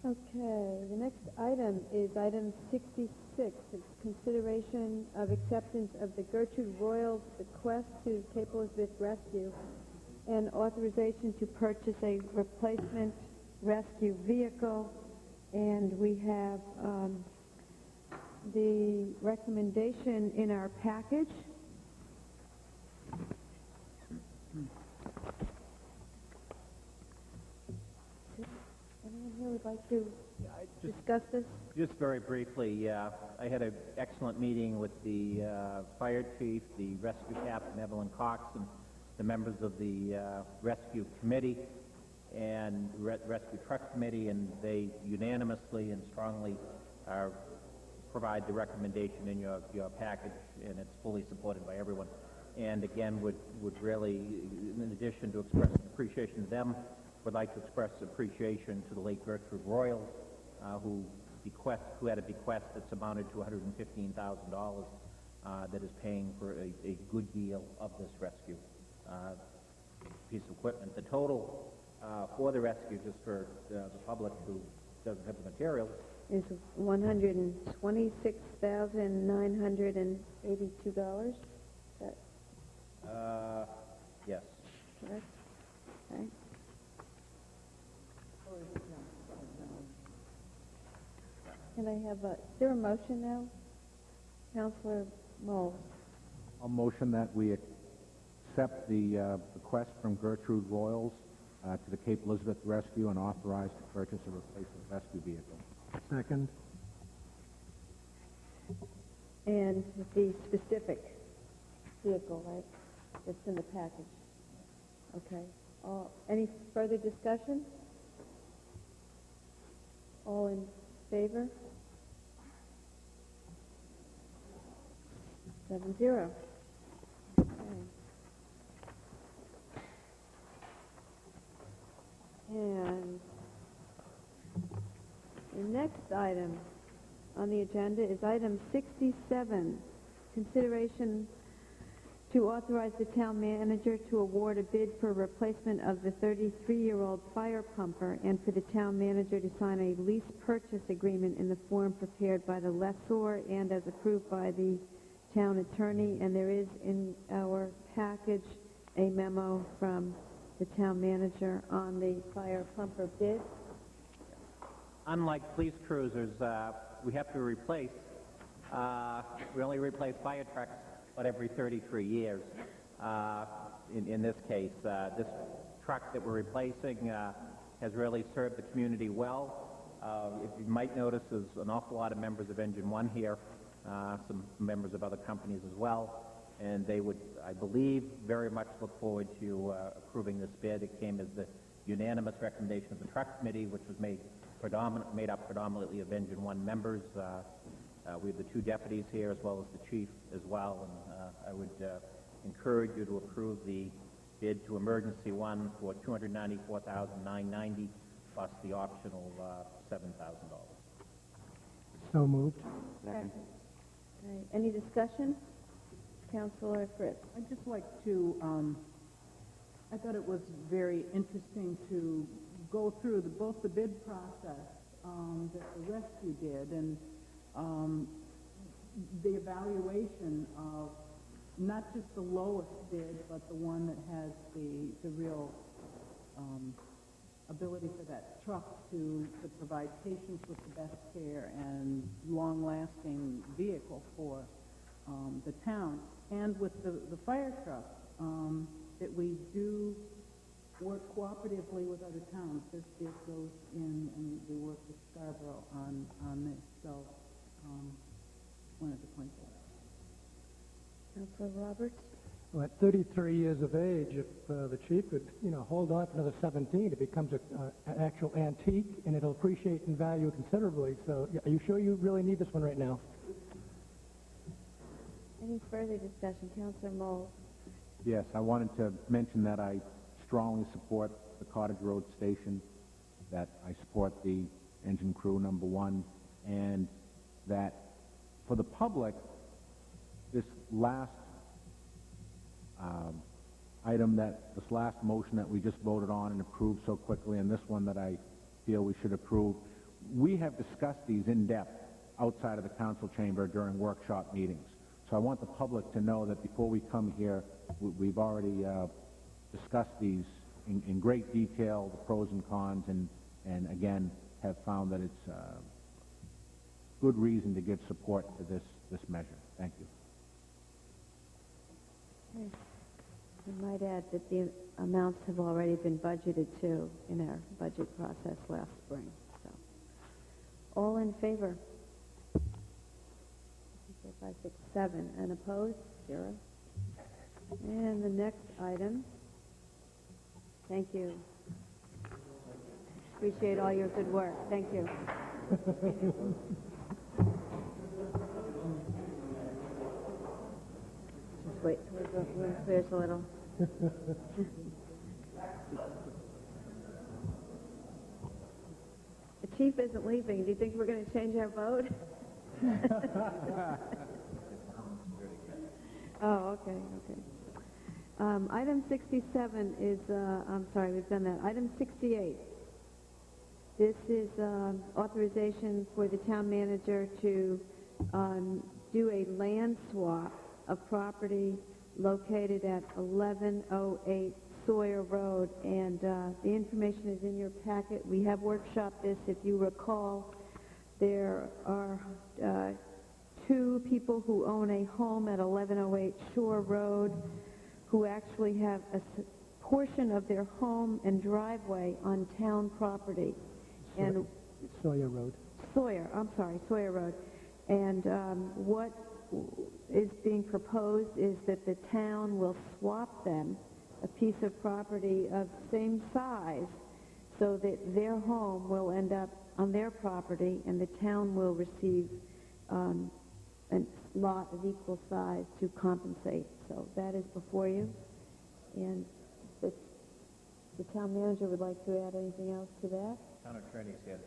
Okay, the next item is item 66. It's consideration of acceptance of the Gertrude Royals bequest to Cape Elizabeth Rescue and authorization to purchase a replacement rescue vehicle. And we have the recommendation in our package. Anyone here would like to discuss this? Just very briefly, I had an excellent meeting with the fire chief, the rescue captain, Evelyn Cox, and the members of the rescue committee and rescue truck committee, and they unanimously and strongly provide the recommendation in your package, and it's fully supported by everyone. And again, would really, in addition to expressing appreciation to them, would like to express appreciation to the late Gertrude Royals, who had a bequest that's amounted to $115,000 that is paying for a good deal of this rescue piece of equipment. The total for the rescue, just for the public who doesn't have the materials, is $126,982. Yes. Correct? Okay. Can I have is there a motion now? Councilor Moles. I'll motion that we accept the request from Gertrude Royals to the Cape Elizabeth Rescue and authorize to purchase a replacement rescue vehicle. Second. And the specific vehicle, right, that's in the package. Okay. Any further discussion? All in favor? 7-0. Okay. next item on the agenda is item 67, consideration to authorize the town manager to award a bid for replacement of the 33-year-old fire pumper and for the town manager to sign a lease purchase agreement in the form prepared by the lessor and as approved by the town attorney. And there is in our package a memo from the town manager on the fire pumper bid. Unlike police cruisers, we have to replace, we only replace fire trucks about every 33 years. In this case, this truck that we're replacing has really served the community well. If you might notice, there's an awful lot of members of Engine 1 here, some members of other companies as well, and they would, I believe, very much look forward to approving this bid. It came as the unanimous recommendation of the truck committee, which was made up predominantly of Engine 1 members. We have the two deputies here as well as the chief as well, and I would encourage you to approve the bid to Emergency 1 for $294,990 plus the optional $7,000. So moved. Second. Okay. Any discussion? Councilor Fritz. I'd just like to, I thought it was very interesting to go through both the bid process that the rescue did and the evaluation of not just the lowest bid, but the one that has the real ability for that truck to provide patients with the best care and long-lasting vehicle for the town. And with the fire truck, that we do work cooperatively with other towns. This bid goes in and we work with Scarborough on this. So wanted to point that out. Councilor Roberts. Well, at 33 years of age, if the chief could, hold on for another 17, it becomes an actual antique, and it'll appreciate in value considerably. So, are you sure you really need this one right now? Any further discussion? Councilor Moll. Yes, I wanted to mention that I strongly support the Cottage Road Station, that I support the engine crew number 1, and that for the public, this last this last motion that we just voted on and approved so quickly, and this one that I feel we should approve, we have discussed these in depth outside of the council chamber during workshop meetings. So I want the public to know that before we come here, we've already discussed these in great detail, the pros and cons, and again, have found that it's good reason to give support to this measure. Thank you. Okay. I might add that the amounts have already been budgeted too in our budget process last spring. So, all in favor? 4, 5, 6, 7, and opposed? 0. And the next item. Thank you. Appreciate all your good work. Thank you. Just wait till the room clears a little. The chief isn't leaving. Do you think we're going to change our vote? Oh, okay. Item 67 is, I'm sorry, we've done that. Item 68. This is authorization for the town manager to do a land swap of property located at 1108 Sawyer Road, and the information is in your packet. We have workshopped this. If you recall, there are two people who own a home at 1108 Shore Road who actually have a portion of their home and driveway on town property. And Sawyer Road. Sawyer Road. And what is being proposed is that the town will swap them a piece of property of same size so that their home will end up on their property and the town will receive a lot of equal size to compensate. So that is before you. And the town manager would like to add anything else to that? Town attorney's here.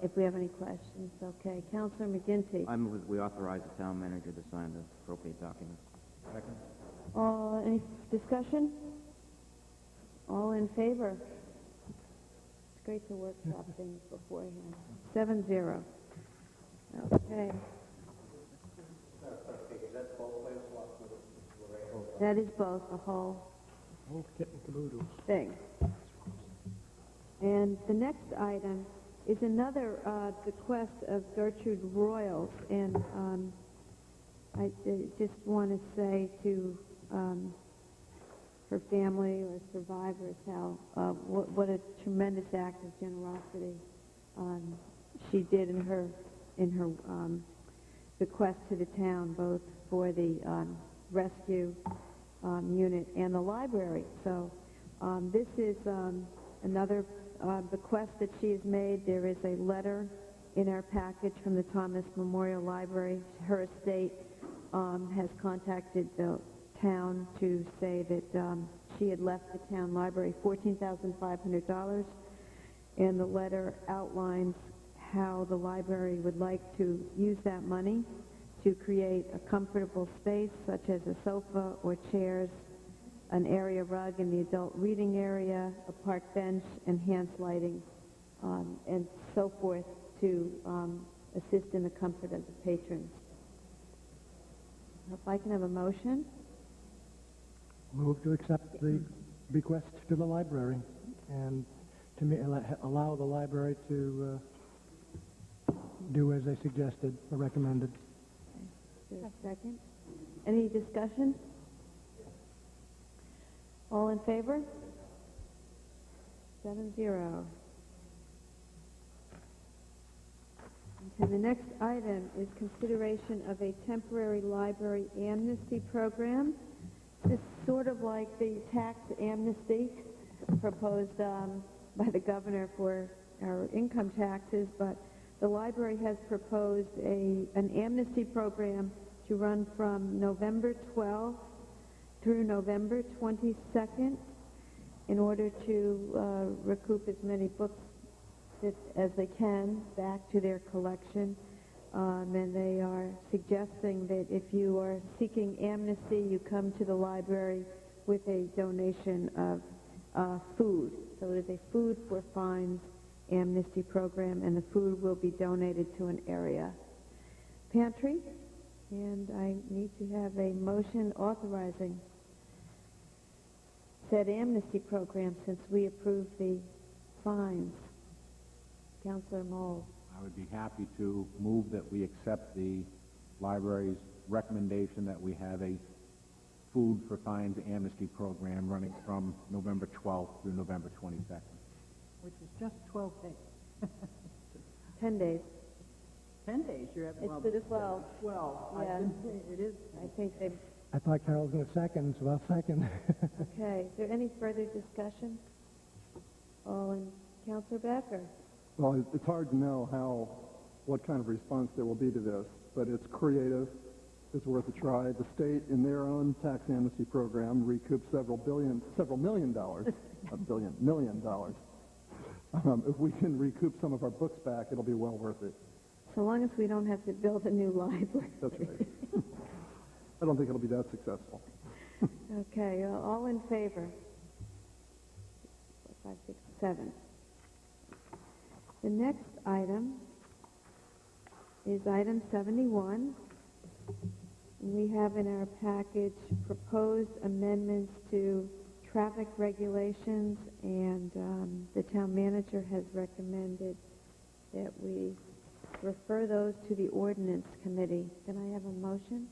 if we have any questions. Okay, Councilor McGinty. I move that we authorize the town manager to sign the appropriate documents. Second. Any discussion? All in favor? It's great to workshop things beforehand. 7-0. Okay. That is both, the whole thing. And the next item is another bequest of Gertrude Royals, and I just want to say to her family or survivors how what a tremendous act of generosity she did in her bequest to the town, both for the rescue unit and the library. So this is another bequest that she has made. There is a letter in our package from the Thomas Memorial Library. Her estate has contacted the town to say that she had left the town library $14,500, and the letter outlines how the library would like to use that money to create a comfortable space such as a sofa or chairs, an area rug in the adult reading area, a park bench, enhanced lighting, and so forth to assist in the comfort of the patrons. If I can have a motion. Move to accept the bequest to the library and to allow the library to do as they suggested or recommended. Is there a second? Any discussion? All in favor? 7-0. Okay, the next item is consideration of a temporary library amnesty program. It's sort of like the tax amnesty proposed by the governor for our income taxes, but the library has proposed an amnesty program to run from November 12th through November 22nd in order to recoup as many books as they can back to their collection. And they are suggesting that if you are seeking amnesty, you come to the library with a donation of food. So it is a food for fines amnesty program, and the food will be donated to an area pantry. And I need to have a motion authorizing said amnesty program since we approved the fines. Councilor Moll. I would be happy to move that we accept the library's recommendation that we have a food for fines amnesty program running from November 12th through November 22nd. Which is just 12 days. 10 days. 10 days, you're at, It's well, for the 12. 12. Yeah. It is. I think they... I thought Carol was going to second, so I'll second. Okay. Is there any further discussion? All in. Councilor Becker. Well, it's hard to know what kind of response there will be to this, but it's creative. It's worth a try. The state, in their own tax amnesty program, recouped several million dollars, million dollars. If we can recoup some of our books back, it'll be well worth it. So long as we don't have to build a new library. That's right. I don't think it'll be that successful. Okay. All in favor? 4, 5, 6, 7. The next item is item 71. We have in our package proposed amendments to traffic regulations, and the town manager has recommended that we refer those to the ordinance committee. Can I have a motion?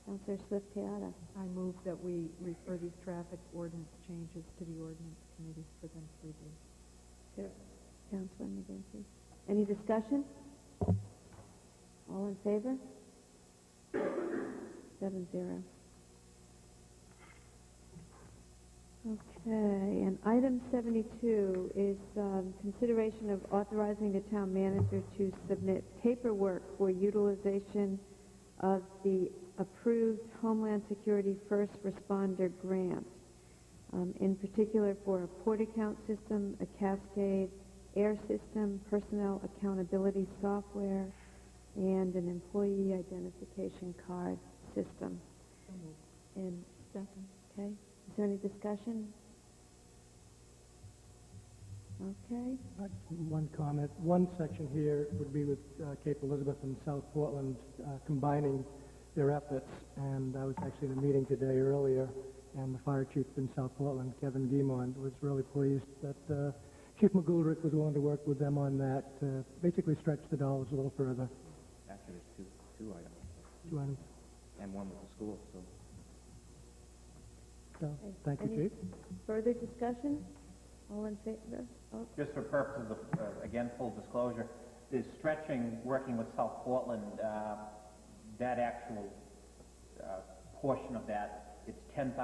Councilor Swift-Keada. I move that we refer these traffic ordinance changes to the ordinance committee for them to review. Sure. Councilor McGinty. Any discussion? All in favor? 7-0. Okay, and item 72 is consideration of authorizing the town manager to submit paperwork for utilization of the approved Homeland Security First Responder Grant, in particular for a port account system, a cascade, air system, personnel accountability software, and an employee identification card system. And Second. okay, is there any discussion? Okay. One comment. One section here would be with Cape Elizabeth and South Portland combining their efforts. And I was actually in a meeting today earlier, and the fire chief in South Portland, Kevin Guimond, was really pleased that Chief McGoldrick was willing to work with them on that to basically stretch the dollars a little further. Actually, there's two items, Two items. and one with the school, so. So, thank you, Any Chief. further discussion? All in favor? Oh, Just for purposes of, again, full disclosure, the stretching, working with South Portland, that actual portion of that, it's $10,000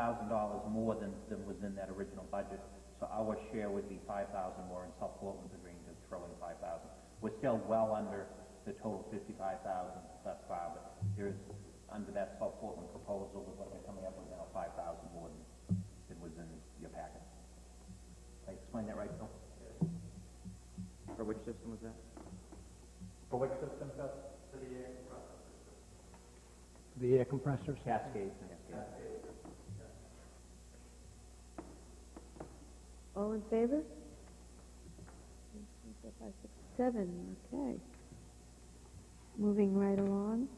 more than was in that original budget. So our share would be $5,000 more, and South Portland's agreeing to throw in $5,000. We're still well under the total $55,000 thus far, but there's, under that South Portland proposal, with what they're coming up with now, $5,000 more than was in your packet. Did I explain that right, Phil? For which system was that? For which system, Phil? The air compressor. Cascade. all in favor? 1, 2, 3, 4, 5, 6, 7. Okay. Moving right along.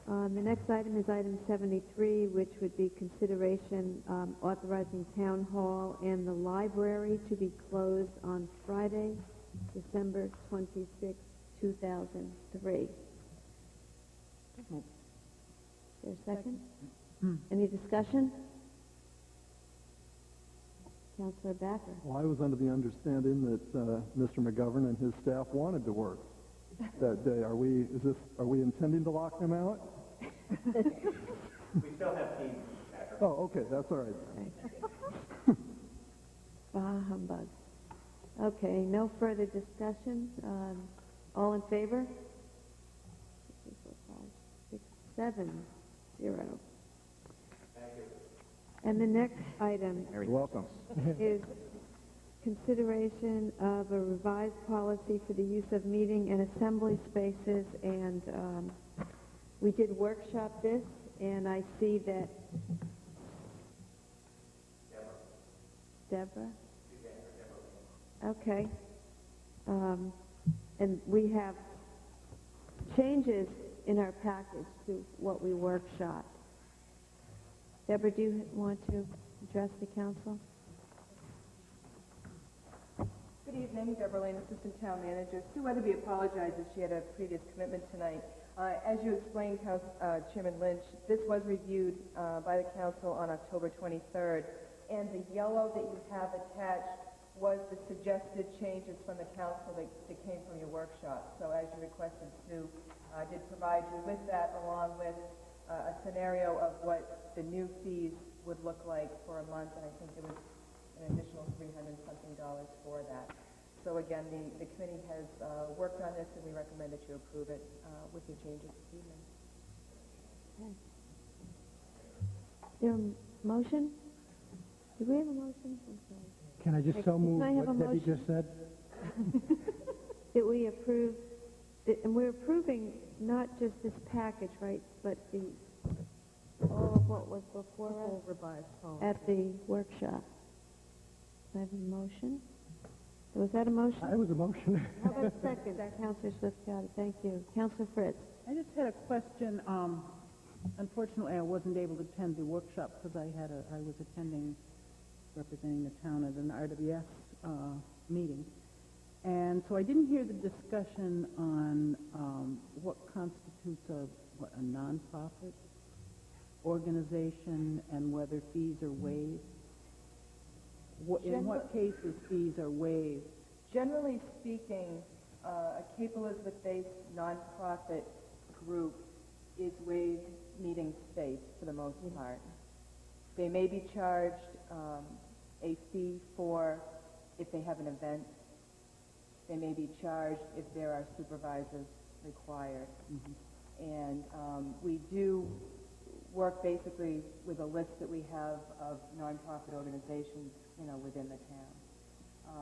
The next item is item 73, which would be consideration authorizing town hall and the library to be closed on Friday, December 26, 2003. Is there a second? Any discussion? Councilor Backer. Well, I was under the understanding that Mr. McGovern and his staff wanted to work that day. Are we intending to lock them out? We still have teams, Patrick. Oh, okay, that's all right. Bah humbug. Okay, no further discussion. All in favor? 2, 3, 4, 5, 6, 7, 0. Thank you. And the next item You're welcome. is consideration of a revised policy for the use of meeting and assembly spaces, and we did workshop this, and I see that Deborah? Okay. And we have changes in our package to what we workshopped. Deborah, do you want to address the council? Good evening, Deborah Lane, Assistant Town Manager. Sue Weatherby apologizes. She had a previous commitment tonight. As you explained, Chairman Lynch, this was reviewed by the council on October 23rd, and the yellow that you have attached was the suggested changes from the council that came from your workshop. So as you requested, Sue did provide you with that, along with a scenario of what the new fees would look like for a month, and I think there was an additional $300-something for that. So again, the committee has worked on this, and we recommend that you approve it with your changes this evening. Okay. Is there a motion? Do we have a motion? I'm sorry. Can I just so move Can I have what a Debbie motion? just said? That we approve, and we're approving not just this package, right, but all of what was before us Revised policy. at the workshop. Do I have a motion? Was that a motion? It was a motion. How about a second? Councilor Swift got it. Thank you. Councilor Fritz. I just had a question. Unfortunately, I wasn't able to attend the workshop because I was attending, representing the town at an RWS meeting. And so I didn't hear the discussion on what constitutes a nonprofit organization and whether fees are waived. In what cases fees are waived? Generally speaking, a Cape Elizabeth-based nonprofit group is waived meeting space for the most part. They may be charged a fee for if they have an event. They may be charged if there are supervisors required. And we do work basically with a list that we have of nonprofit organizations, within the town.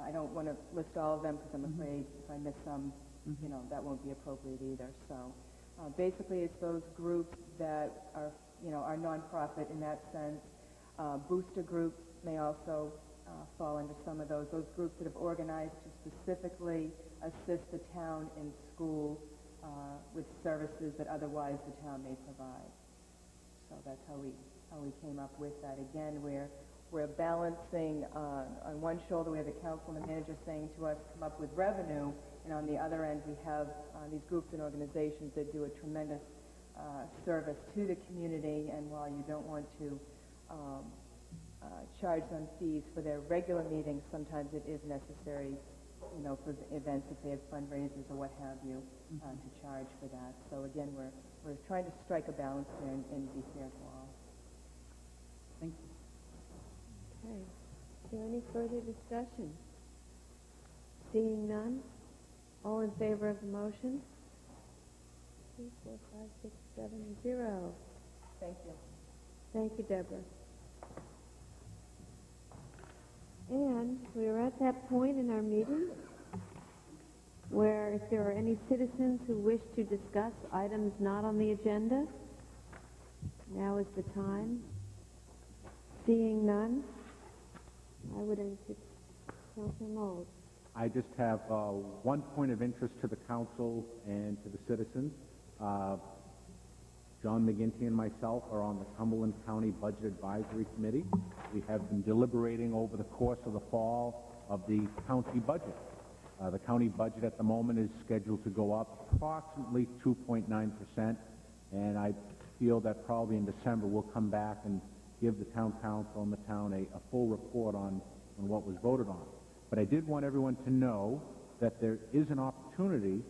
I don't want to list all of them because I'm afraid if I miss some, that won't be appropriate either. So basically it's those groups that are, are nonprofit in that sense. Booster groups may also fall under some of those groups that have organized to specifically assist the town in school with services that otherwise the town may provide. So that's how we came up with that. Again, we're balancing on one shoulder we have the council and the manager saying to us, come up with revenue, and on the other end we have these groups and organizations that do a tremendous service to the community, and while you don't want to charge them fees for their regular meetings, sometimes it is necessary, for the events if they have fundraisers or what have you, to charge for that. So again, we're trying to strike a balance there and be fair to all. Thank you. Okay. Is there any further discussion? Seeing none, all in favor of the motion? 2, 4, 5, 6, 7, 0. Thank you. Thank you, Deborah. And we are at that point in our meeting where if there are any citizens who wish to discuss items not on the agenda, now is the time. Seeing none, I would entertain Councilor Mold. I just have one point of interest to the council and to the citizens. John McGinty and myself are on the Cumberland County Budget Advisory Committee. We have been deliberating over the course of the fall of the county budget. The county budget at the moment is scheduled to go up approximately 2.9%, and I feel that probably in December we'll come back and give the town council and the town a full report on what was voted on. But I did want everyone to know that there is an opportunity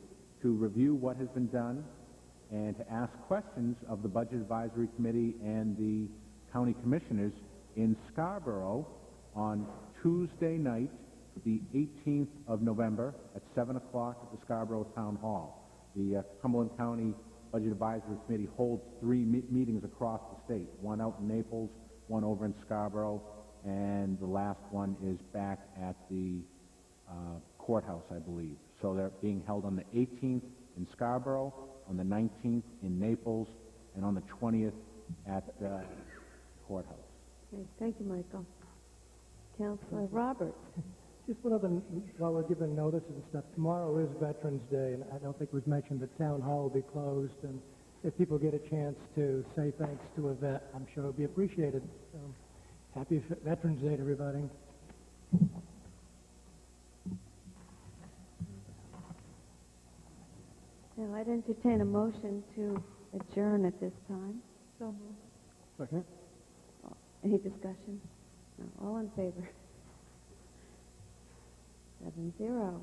to review what has been done and to ask questions of the Budget Advisory Committee and the county commissioners in Scarborough on Tuesday night, the 18th of November at 7 o'clock at the Scarborough Town Hall. The Cumberland County Budget Advisory Committee holds 3 meetings across the state, one out in Naples, one over in Scarborough, and the last one is back at the courthouse, I believe. So they're being held on the 18th in Scarborough, on the 19th in Naples, and on the 20th at the courthouse. Okay, thank you, Michael. Councilor Roberts. Just one other, while we're giving notices and stuff, tomorrow is Veterans Day, and I don't think we've mentioned that Town Hall will be closed, and if people get a chance to say thanks to a vet, I'm sure it'll be appreciated. So, happy Veterans Day to everybody. Now, I'd entertain a motion to adjourn at this time. So moved. Second. Any discussion? No. All in favor? 7-0.